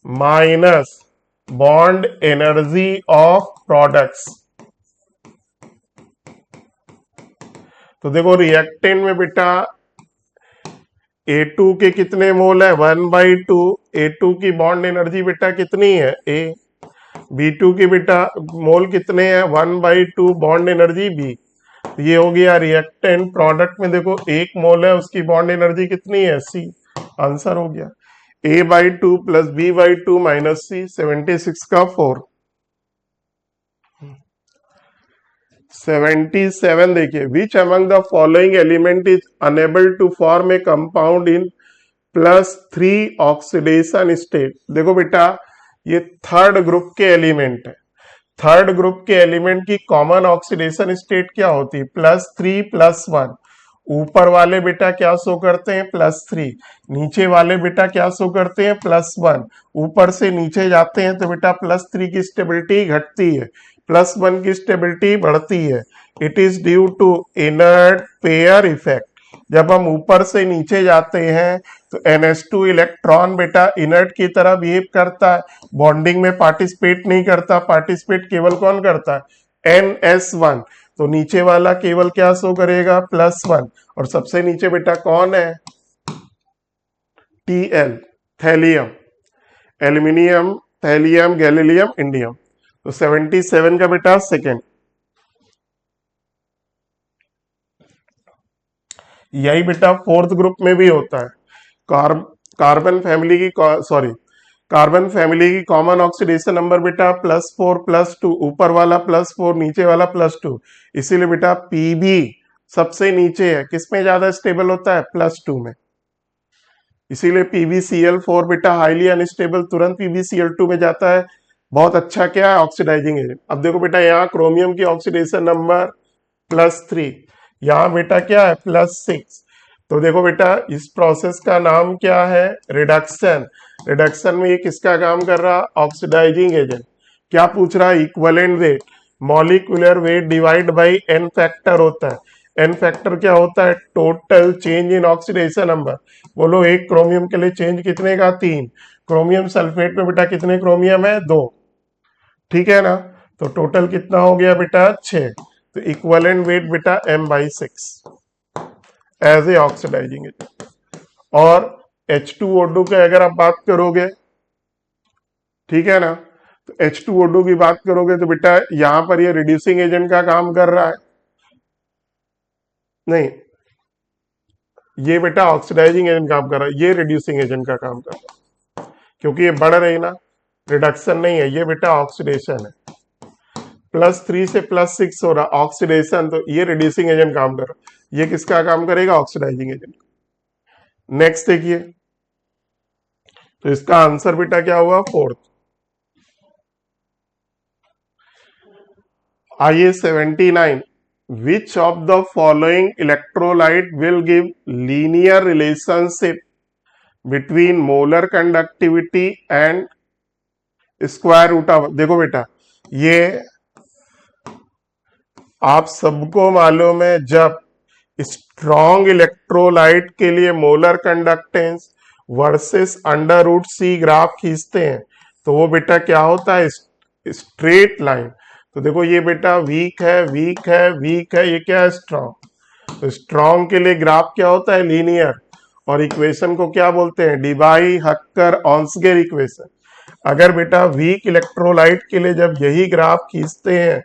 minus bond energy of products. तो देखो रिएक्टेंट में बेटा A2 के कितने मोल है? 1/2। A2 की बॉन्ड एनर्जी बेटा कितनी है? A। B2 की बेटा मोल कितने हैं? 1/2 बॉन्ड एनर्जी B। ये हो गया रिएक्टेंट। प्रोडक्ट में देखो 1 मोल है, उसकी बॉन्ड एनर्जी कितनी है? C। आंसर हो गया A/2 plus B/2 minus C। 76 का 4। 77 देखिए, which among the following element is unable to form a compound in +3 oxidation state? देखो बेटा ये थर्ड ग्रुप के एलिमेंट है, थर्ड ग्रुप के एलिमेंट की कॉमन ऑक्सीडेशन स्टेट क्या होती है? +3 +1। ऊपर वाले बेटा क्या शो करते हैं? +3। नीचे वाले बेटा क्या शो करते हैं? +1। ऊपर से नीचे जाते हैं तो बेटा +3 की स्टेबिलिटी घटती है, +1 की स्टेबिलिटी बढ़ती है। It is due to inert pair effect. जब हम ऊपर से नीचे जाते हैं तो NH2 इलेक्ट्रॉन बेटा इनर्ट की तरह बिहेव करता है, बॉन्डिंग में पार्टिसिपेट नहीं करता, पार्टिसिपेट केवल कौन करता है? NS1। तो नीचे वाला केवल क्या शो करेगा? +1। और सबसे नीचे बेटा कौन है? Tl, thallium, aluminium, thallium, गैलीलियम, indium. तो 77 का बेटा सेकेंड। यही बेटा फोर्थ ग्रुप में भी होता है। कार्बन फैमिली की कार्बन फैमिली की कॉमन ऑक्सीडेशन नंबर बेटा +4 +2, ऊपर वाला +4 नीचे वाला +2, इसीलिए बेटा पीबी सबसे नीचे है, किसमें ज्यादा स्टेबल होता है, +2 में, इसीलिए PbCl4 बेटा हाईली अनस्टेबल, तुरंत PbCl2 में जाता है। बहुत अच्छा क्या है, ऑक्सीडाइजिंग एजेंट। अब देखो बेटा यहाँ क्रोमियम की ऑक्सीडेशन नंबर +3, यहाँ बेटा क्या है +6। तो देखो बेटा इस प्रोसेस का नाम क्या है, रिडक्शन। रिडक्शन में ये किसका काम कर रहा, ऑक्सीडाइजिंग एजेंट। क्या पूछ रहा है, equivalent weight, molecular weight divide by n factor होता है। n फैक्टर क्या होता है, total change in oxidation number. बोलो एक क्रोमियम के लिए चेंज कितने का, 3। क्रोमियम सल्फेट में बेटा कितने क्रोमियम है, 2, ठीक है ना। तो टोटल कितना हो गया बेटा, 6। तो इक्विवेलेंट वेट बेटा m/6 as a oxidising agent. और H2O2 की अगर आप बात करोगे, ठीक है ना, तो H2O2 की बात करोगे तो बेटा यहां पर ये रिड्यूसिंग एजेंट का काम कर रहा है, नहीं ये बेटा ऑक्सीडाइजिंग एजेंट काम कर रहा है, ये रिड्यूसिंग एजेंट का काम कर रहा है, क्योंकि ये बढ़ रही ना, रिडक्शन नहीं है, ये बेटा ऑक्सीडेशन है। +3 से +6 हो रहा ऑक्सीडेशन, तो ये रिड्यूसिंग एजेंट काम कर रहा है, ये किसका काम करेगा, ऑक्सीडाइजिंग एजेंट। नेक्स्ट देखिए, तो इसका आंसर बेटा क्या हुआ, फोर्थ। आइए 79, which of the following electrolyte will give linear relationship between molar conductivity and square root of. देखो बेटा ये आप सबको मालूम है, जब स्ट्रॉन्ग इलेक्ट्रोलाइट के लिए molar conductance versus √C graph खींचते हैं तो वो बेटा क्या होता है, स्ट्रेट लाइन। तो देखो ये बेटा वीक है, वीक है, वीक है, ये क्या है, स्ट्रॉन्ग। तो स्ट्रॉन्ग के लिए ग्राफ क्या होता है, लीनियर, और इक्वेशन को क्या बोलते हैं, डिबाई हक्कर ऑन्सगेर इक्वेशन। अगर बेटा वीक इलेक्ट्रोलाइट के लिए जब यही ग्राफ खींचते हैं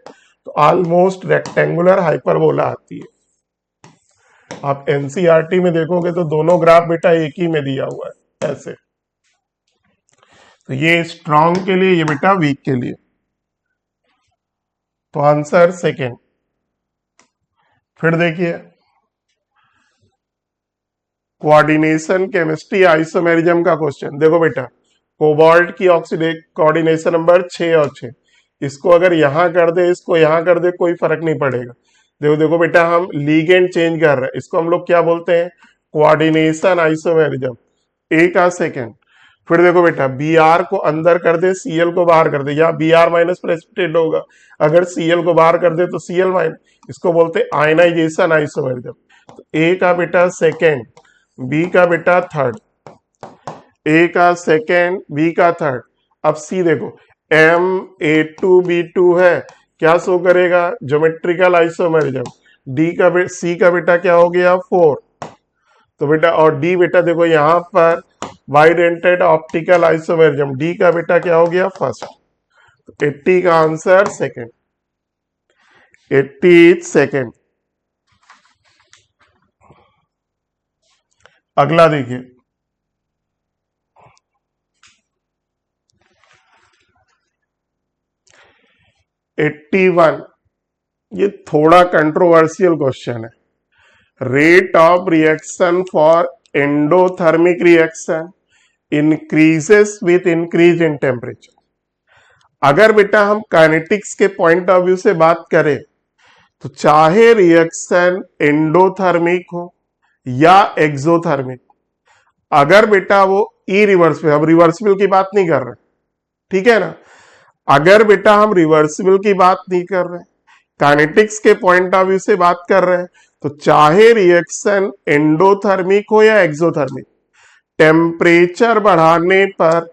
तो ऑलमोस्ट रेक्टेंगुलर हाइपरबोला आती है। आप एनसीईआरटी में देखोगे तो दोनों ग्राफ बेटा एक ही में दिया हुआ है ऐसे। तो ये स्ट्रॉन्ग के लिए, ये बेटा वीक के लिए। तो आंसर सेकेंड। फिर देखिए कोऑर्डिनेशन केमिस्ट्री आइसोमेरिज्म का क्वेश्चन। देखो बेटा कोबाल्ट की ऑक्सीडेट कोऑर्डिनेशन नंबर 6 और 6, इसको अगर यहां कर दे, इसको यहां कर दे, कोई फर्क नहीं पड़ेगा। देखो देखो बेटा हम लीगेंड चेंज कर रहे हैं, इसको हम लोग क्या बोलते हैं, कोऑर्डिनेशन आइसोमेरिज्म। ए का सेकेंड। फिर देखो बेटा Br को अंदर कर दे, Cl को बाहर कर दे, या Br माइनस प्रेसिपिटेट होगा, अगर Cl को बाहर कर दे तो Cl माइनस, इसको बोलते हैं आयनाइजेशन आइसोमेरिज्म। तो ए का बेटा सेकेंड, बी का बेटा थर्ड, ए का सेकेंड, बी का थर्ड। अब सी देखो Ma2B2 है, क्या शो करेगा, ज्योमेट्रिकल आइसोमेरिज्म। सी का बेटा क्या हो गया, 4। तो बेटा और डी बेटा देखो यहां पर वाइडेंटेड ऑप्टिकल आइसोमेरिज्म, डी का बेटा क्या हो गया, फर्स्ट। तो 80 का आंसर सेकेंड, 80 सेकेंड। अगला देखिए #81, ये थोड़ा कंट्रोवर्शियल क्वेश्चन है। Rate of reaction for endothermic reaction increases with increase in temperature. अगर बेटा हम काइनेटिक्स के पॉइंट ऑफ व्यू से बात करें तो चाहे रिएक्शन एंडोथर्मिक हो या एक्सोथर्मिक, अगर बेटा वो इरिवर्सिबल, अब रिवर्सिबल की बात नहीं कर रहे, ठीक है ना, अगर बेटा हम रिवर्सिबल की बात नहीं कर रहे, काइनेटिक्स के पॉइंट ऑफ व्यू से बात कर रहे हैं, तो चाहे रिएक्शन एंडोथर्मिक हो या एक्सोथर्मिक, टेम्परेचर बढ़ाने पर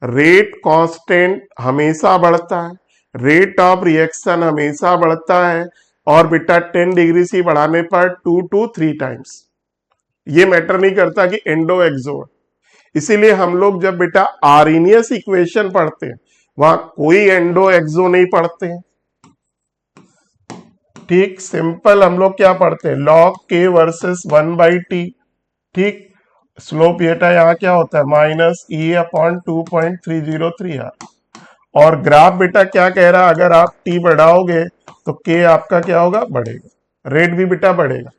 रेट कांस्टेंट हमेशा बढ़ता है, रेट ऑफ रिएक्शन हमेशा बढ़ता है, और बेटा 10 डिग्री सी बढ़ाने पर 2 to 3 टाइम्स। ये मैटर नहीं करता कि एंडो एक्सो। इसीलिए हम लोग जब बेटा आर्हेनियस इक्वेशन पढ़ते हैं वहां कोई एंडो एक्सो नहीं पढ़ते हैं, ठीक, सिंपल हम लोग क्या पढ़ते हैं, log k वर्सेस 1/t। ठीक, स्लोप बेटा यहाँ क्या होता है, -e/2.303r। और ग्राफ बेटा क्या कह रहा है, अगर आप t बढ़ाओगे तो k आपका क्या होगा, बढ़ेगा, रेट भी बेटा बढ़ेगा।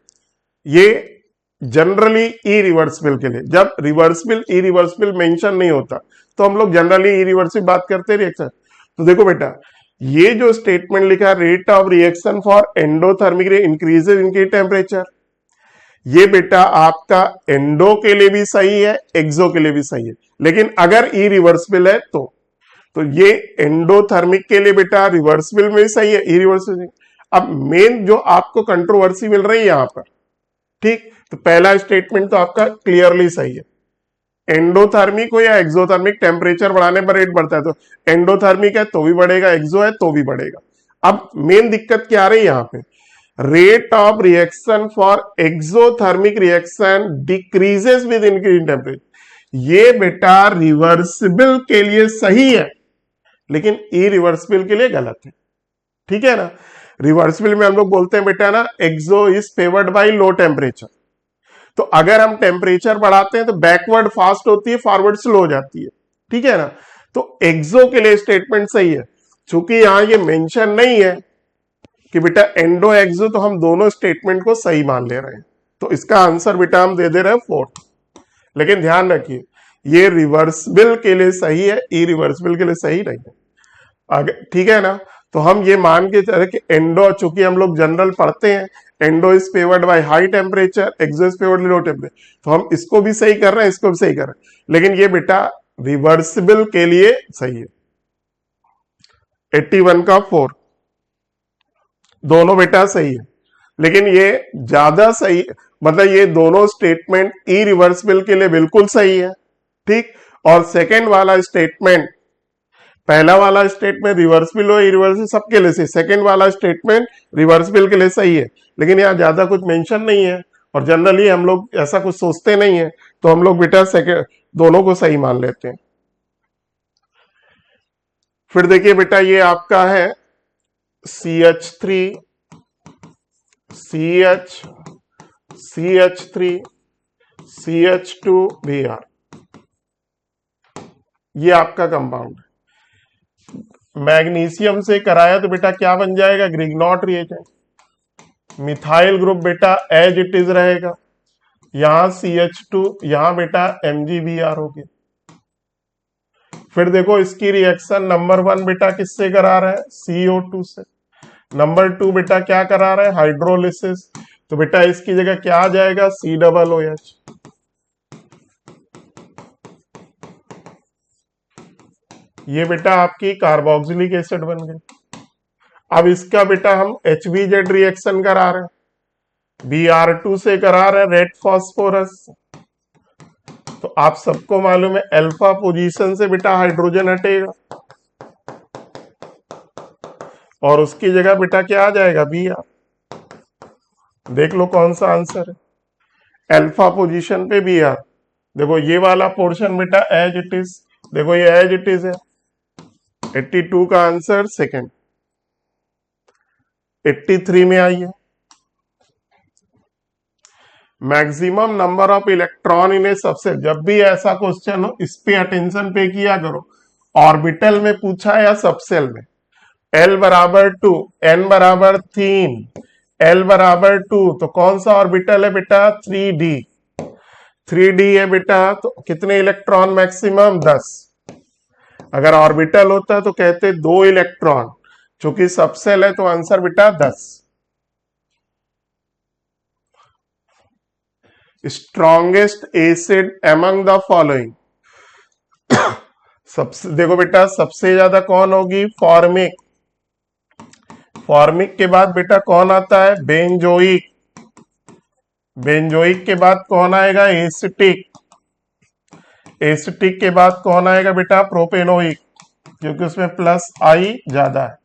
ये जनरली इरिवर्सिबल के लिए, जब रिवर्सिबल इरिवर्सिबल मेंशन नहीं होता तो हम लोग जनरली इरिवर्सिबल बात करते हैं रिएक्शन। तो देखो बेटा, ये जो स्टेटमेंट लिखा है, rate of reaction for endothermic increases in temperature, ये बेटा आपका एंडो के लिए भी सही है, एक्सो के लिए भी सही है, लेकिन अगर इरिवर्सिबल है तो ये एंडोथर्मिक के लिए बेटा रिवर्सिबल में सही है, इरिवर्सिबल। अब मेन जो आपको कंट्रोवर्सी मिल रही है यहां पर, ठीक, तो पहला स्टेटमेंट तो आपका क्लियरली सही है, एंडोथर्मिक हो या एक्सोथर्मिक, टेम्परेचर बढ़ाने पर रेट बढ़ता है, तो एंडोथर्मिक है तो भी बढ़ेगा, एक्सो है तो भी बढ़ेगा। अब मेन दिक्कत क्या आ रही है यहां पे, rate of reaction for exothermic reaction decreases with increasing temperature, ये बेटा रिवर्सिबल के लिए सही है लेकिन इरिवर्सिबल के लिए गलत है। ठीक है ना, रिवर्सिबल में हम लोग बोलते हैं बेटा ना, exo is favoured by low temperature. तो अगर हम टेम्परेचर बढ़ाते हैं तो बैकवर्ड फास्ट होती है, फॉरवर्ड स्लो हो जाती है। ठीक है ना, तो एक्सो के लिए स्टेटमेंट सही है। चूंकि यहां ये मेंशन नहीं है कि बेटा एंडो एक्सो, तो हम दोनों स्टेटमेंट को सही मान ले रहे हैं, तो इसका आंसर बेटा हम दे दे रहे हैं 4। लेकिन ध्यान रखिए, ये रिवर्सिबल के लिए सही है, इरिवर्सिबल के लिए सही नहीं है। आगे ठीक है ना, तो हम ये मान के चले कि एंडो, चूंकि हम लोग जनरल पढ़ते हैं, endo is favoured by high temperature, exo is favoured low temperature, तो हम इसको भी सही कर रहे हैं, इसको भी सही कर रहे हैं, लेकिन ये बेटा रिवर्सिबल के लिए सही है। 81 का 4 दोनों बेटा सही है, लेकिन ये ज्यादा सही, मतलब ये दोनों स्टेटमेंट इरिवर्सिबल के लिए बिल्कुल सही है। ठीक, और सेकेंड वाला स्टेटमेंट, पहला वाला स्टेटमेंट रिवर्सिबल हो इरिवर्सिबल सबके लिए सही, सेकेंड वाला स्टेटमेंट रिवर्सिबल के लिए सही है, लेकिन यहाँ ज्यादा कुछ मेंशन नहीं है, और जनरली हम लोग ऐसा कुछ सोचते नहीं है, तो हम लोग बेटा सेकेंड दोनों को सही मान लेते हैं। फिर देखिए बेटा, ये आपका है CH3 CH CH3 CH2Br, ये आपका कंपाउंड है। मैग्नीशियम से कराया तो बेटा क्या बन जाएगा, ग्रिग्नॉट रिएजेंट। मिथाइल ग्रुप बेटा एज इट इज रहेगा, यहां CH2, यहां बेटा MgBr हो गया। फिर देखो इसकी रिएक्शन नंबर 1 बेटा किससे करा रहा है, CO2 से। नंबर 2 बेटा क्या करा रहा है, हाइड्रोलिसिस, तो बेटा इसकी जगह क्या आ जाएगा, COOH। ये बेटा आपकी कार्बोक्सिलिक एसिड बन गई। अब इसका बेटा हम HBZ रिएक्शन करा रहे हैं, Br2 से करा रहे हैं रेड फॉस्फोरस, तो आप सबको मालूम है अल्फा पोजीशन से बेटा हाइड्रोजन हटेगा, और उसकी जगह बेटा क्या आ जाएगा, Br। देख लो कौन सा आंसर है, अल्फा पोजीशन पे Br। देखो ये वाला पोर्शन बेटा एज इट इज, देखो ये एज इट इज है, 82 का आंसर सेकंड। 83 में आइए, maximum number of electron in A subset, जब भी ऐसा क्वेश्चन हो इस पे अटेंशन पे किया करो, ऑर्बिटल में पूछा या सबसेल में। L बराबर 2, N बराबर 3, L बराबर 2, तो कौन सा ऑर्बिटल है बेटा, 3D। 3D है बेटा, तो कितने इलेक्ट्रॉन मैक्सिमम, 10। अगर ऑर्बिटल होता तो कहते 2 इलेक्ट्रॉन, चूंकि सबसेल है तो आंसर बेटा 10। Strongest acid among the following, सबसे देखो बेटा सबसे ज्यादा कौन होगी, फॉर्मिक। फॉर्मिक के बाद बेटा कौन आता है, बेंजोइक। बेंजोइक के बाद कौन आएगा, एसिटिक। एसिटिक के बाद कौन आएगा बेटा, प्रोपेनोइक, क्योंकि उसमें प्लस आई ज्यादा है।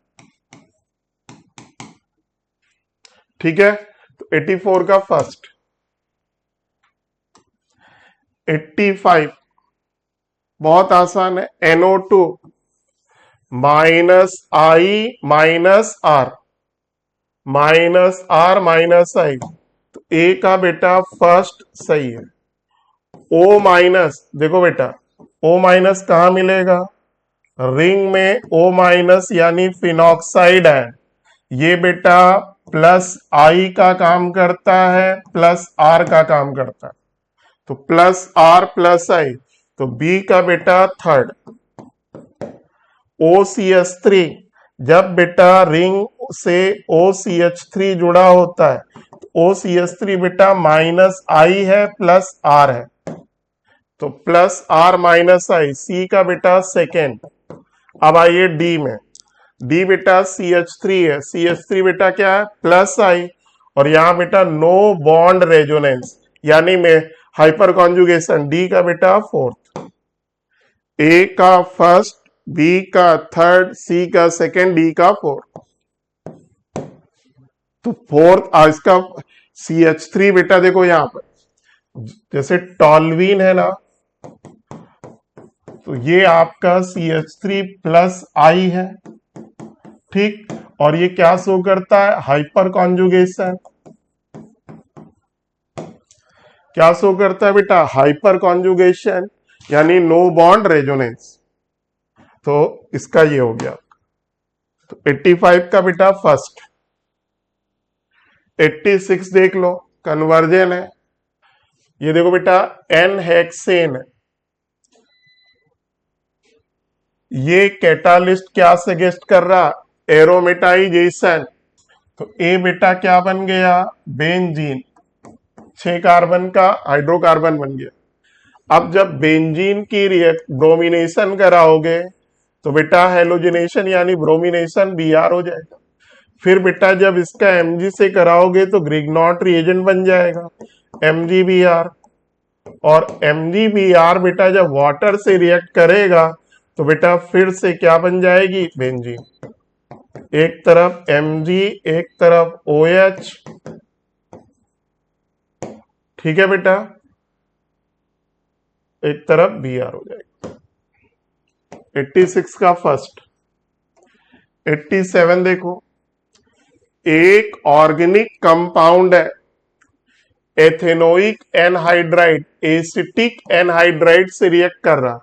ठीक है, तो 84 का फर्स्ट। 85 बहुत आसान है, NO2 -I - R, minus R minus I, तो ए का बेटा फर्स्ट सही है। ओ माइनस, देखो बेटा ओ माइनस कहाँ मिलेगा, रिंग में ओ माइनस यानी फिनॉक्साइड है, ये बेटा प्लस आई का काम करता है, प्लस आर का काम करता है, तो प्लस आर प्लस आई, तो बी का बेटा थर्ड। OCH3, जब बेटा रिंग से OCH3 जुड़ा होता है तो OCH3 बेटा माइनस आई है प्लस आर है, तो प्लस आर माइनस आई, सी का बेटा सेकेंड। अब आइए डी में, डी बेटा CH3 है, CH3 बेटा क्या है प्लस आई, और यहां बेटा नो बॉन्ड रेजोनेंस यानी में हाइपर कॉन्जुगेशन, डी का बेटा फोर्थ। ए का फर्स्ट, बी का थर्ड, सी का सेकेंड, डी का फोर्थ, तो फोर्थ इसका CH3 बेटा देखो यहां पर जैसे टॉल्वीन है ना, तो ये आपका CH3 प्लस आई है, ठीक, और ये क्या शो करता है हाइपर कॉन्जुगेशन, क्या शो करता है बेटा हाइपर कॉन्जुगेशन यानी नो बॉन्ड रेजोनेंस, तो इसका ये हो गया। तो 85 का बेटा फर्स्ट। 86 देख लो, कन्वर्जन है, ये देखो बेटा एन हेक्सेन, ये कैटालिस्ट क्या सजेस्ट कर रहा एरोमेटाइजेशन, तो ए बेटा क्या बन गया बेंजीन, 6 कार्बन का हाइड्रोकार्बन बन गया। अब जब बेंजीन की ब्रोमिनेशन कराओगे तो बेटा हेलोजिनेशन यानी ब्रोमिनेशन Br हो जाएगा, फिर बेटा जब इसका Mg से कराओगे तो ग्रिग्नॉट रिएजेंट बन जाएगा MgBr, और MgBr बेटा जब वाटर से रिएक्ट करेगा तो बेटा फिर से क्या बन जाएगी बेंजीन, एक तरफ Mg एक तरफ OH, ठीक है बेटा, एक तरफ Br हो जाएगा। 86 का फर्स्ट। 87 देखो, एक ऑर्गेनिक कंपाउंड है एथेनोइक एनहाइड्राइड एसिटिक एनहाइड्राइड से रिएक्ट कर रहा,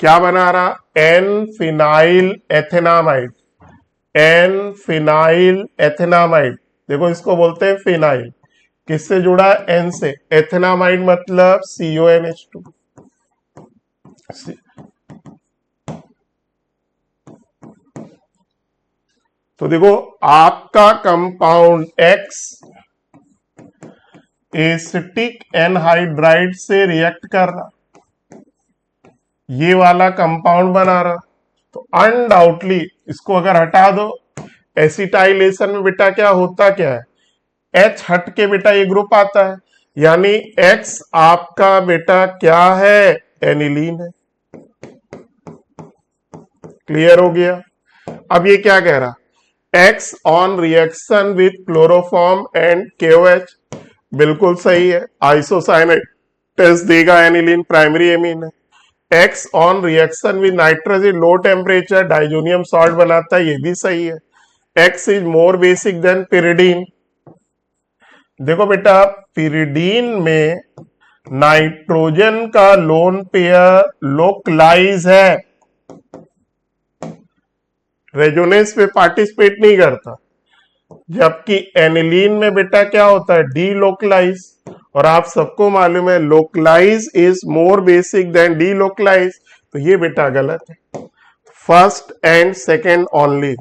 क्या बना रहा एन फिनाइल एथेनामाइड, एन फिनाइल एथेनामाइड, देखो इसको बोलते हैं फिनाइल, किससे जुड़ा एन से, एथेनामाइड मतलब CONH2, तो देखो आपका कंपाउंड X एसिटिक एनहाइड्राइड से रिएक्ट कर रहा, ये वाला कंपाउंड बना रहा, तो अनडाउटली इसको अगर हटा दो, एसिटाइलेशन में बेटा क्या होता क्या है H हट के बेटा ये ग्रुप आता है, यानी X आपका बेटा क्या है एनिलीन है। क्लियर हो गया। अब ये क्या कह रहा X on reaction with chloroform and KOH, बिल्कुल सही है, आइसोसाइनेट टेस्ट देगा, एनिलीन प्राइमरी एमीन है। X on reaction with nitrogen low temperature diazonium salt बनाता है, ये भी सही है। X is more basic than pyridine, देखो बेटा पिरिडीन में नाइट्रोजन का लोन पेयर लोकलाइज है, रेजोनेंस पे पार्टिसिपेट नहीं करता, जबकि एनिलीन में बेटा क्या होता है डीलोकलाइज, और आप सबको मालूम है localise is more basic than delocalise, तो ये बेटा गलत है, फर्स्ट एंड सेकेंड ओनली।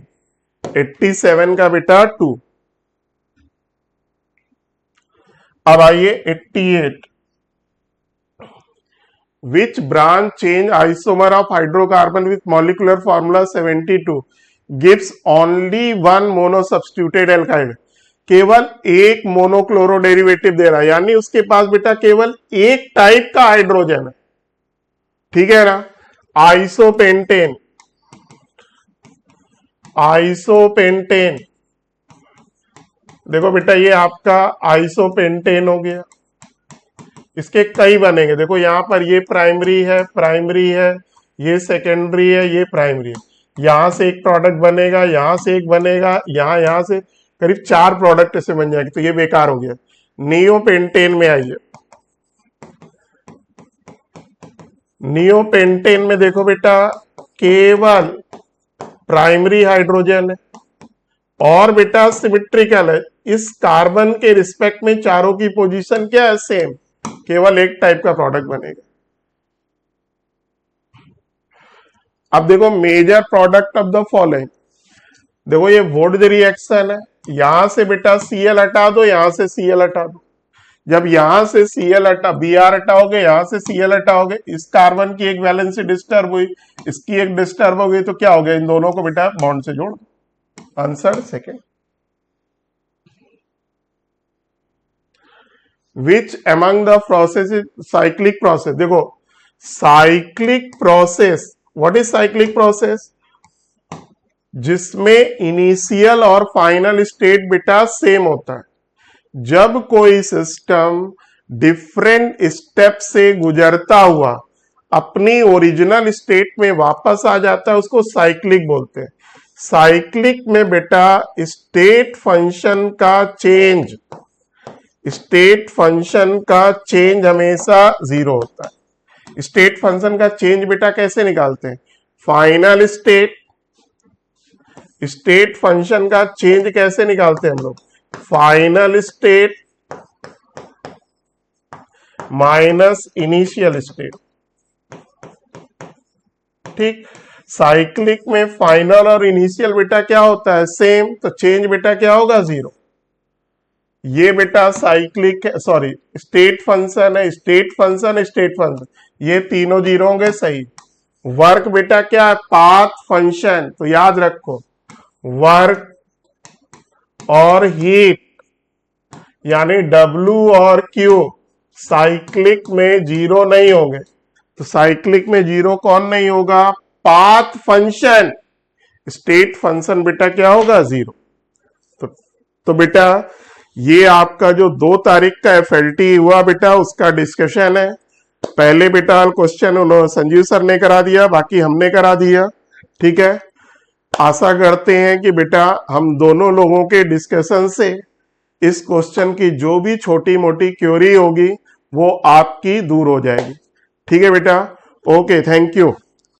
87 का बेटा 2। अब आइए 88, which branch change isomer of hydrocarbon with molecular formula 72 gives only one mono substituted alkyd, केवल एक मोनोक्लोरो डेरिवेटिव दे रहा है, यानी उसके पास बेटा केवल एक टाइप का हाइड्रोजन है, ठीक है ना, आइसोपेंटेन, आइसोपेंटेन, देखो बेटा ये आपका आइसोपेंटेन हो गया, इसके कई बनेंगे, देखो यहां पर ये प्राइमरी है, प्राइमरी है, ये सेकेंडरी है, ये प्राइमरी है, यहां से एक प्रोडक्ट बनेगा, यहां से एक बनेगा, यहां से, करीब 4 प्रोडक्ट ऐसे बन जाएंगे, तो ये बेकार हो गया। नियोपेंटेन में आइए, नियोपेंटेन में देखो बेटा केवल प्राइमरी हाइड्रोजन है और बेटा सिमेट्रिकल है। इस कार्बन के रिस्पेक्ट में चारों की पोजीशन क्या है, सेम, केवल एक टाइप का प्रोडक्ट बनेगा। अब देखो major product of the following, देखो ये वुड रिएक्शन है, यहां से बेटा Cl हटा दो, यहां से Cl हटा दो। जब यहां से Cl हटा Br हटाओगे, यहां से Cl हटाओगे, इस कार्बन की एक वैलेंसी डिस्टर्ब हुई, इसकी एक डिस्टर्ब हो गई, तो क्या हो गया, इन दोनों को बेटा बॉन्ड से जोड़ दो। Answer second. Which among the process is cyclic process, देखो cyclic process, what is cyclic process, जिसमें इनिशियल और फाइनल स्टेट बेटा सेम होता है। जब कोई सिस्टम डिफरेंट स्टेप से गुजरता हुआ अपनी ओरिजिनल स्टेट में वापस आ जाता है, उसको साइक्लिक बोलते हैं। साइक्लिक में बेटा स्टेट फंक्शन का चेंज, स्टेट फंक्शन का चेंज हमेशा 0 होता है। स्टेट फंक्शन का चेंज बेटा कैसे निकालते हैं, फाइनल स्टेट, स्टेट फंक्शन का चेंज कैसे निकालते हैं हम लोग, final state minus initial state. ठीक, साइक्लिक में फाइनल और इनिशियल बेटा क्या होता है, सेम, तो चेंज बेटा क्या होगा, 0। ये बेटा साइक्लिक, सॉरी स्टेट फंक्शन है, स्टेट फंक्शन, स्टेट फंक्शन, ये तीनों 0 होंगे, सही। वर्क बेटा क्या है, पाथ फंक्शन, तो याद रखो वर्क और हीट यानी W और Q साइक्लिक में 0 नहीं होंगे, तो साइक्लिक में 0 कौन नहीं होगा, पाथ फंक्शन, स्टेट फंक्शन बेटा क्या होगा, 0। तो बेटा ये आपका जो 2 तारीख का FLT हुआ बेटा उसका डिस्कशन है। पहले बेटा क्वेश्चन उन्होंने संजीव सर ने करा दिया, बाकी हमने करा दिया, ठीक है। आशा करते हैं कि बेटा हम दोनों लोगों के डिस्कशन से इस क्वेश्चन की जो भी छोटी मोटी क्वेरी होगी वो आपकी दूर हो जाएगी, ठीक है बेटा। Okay, thank you.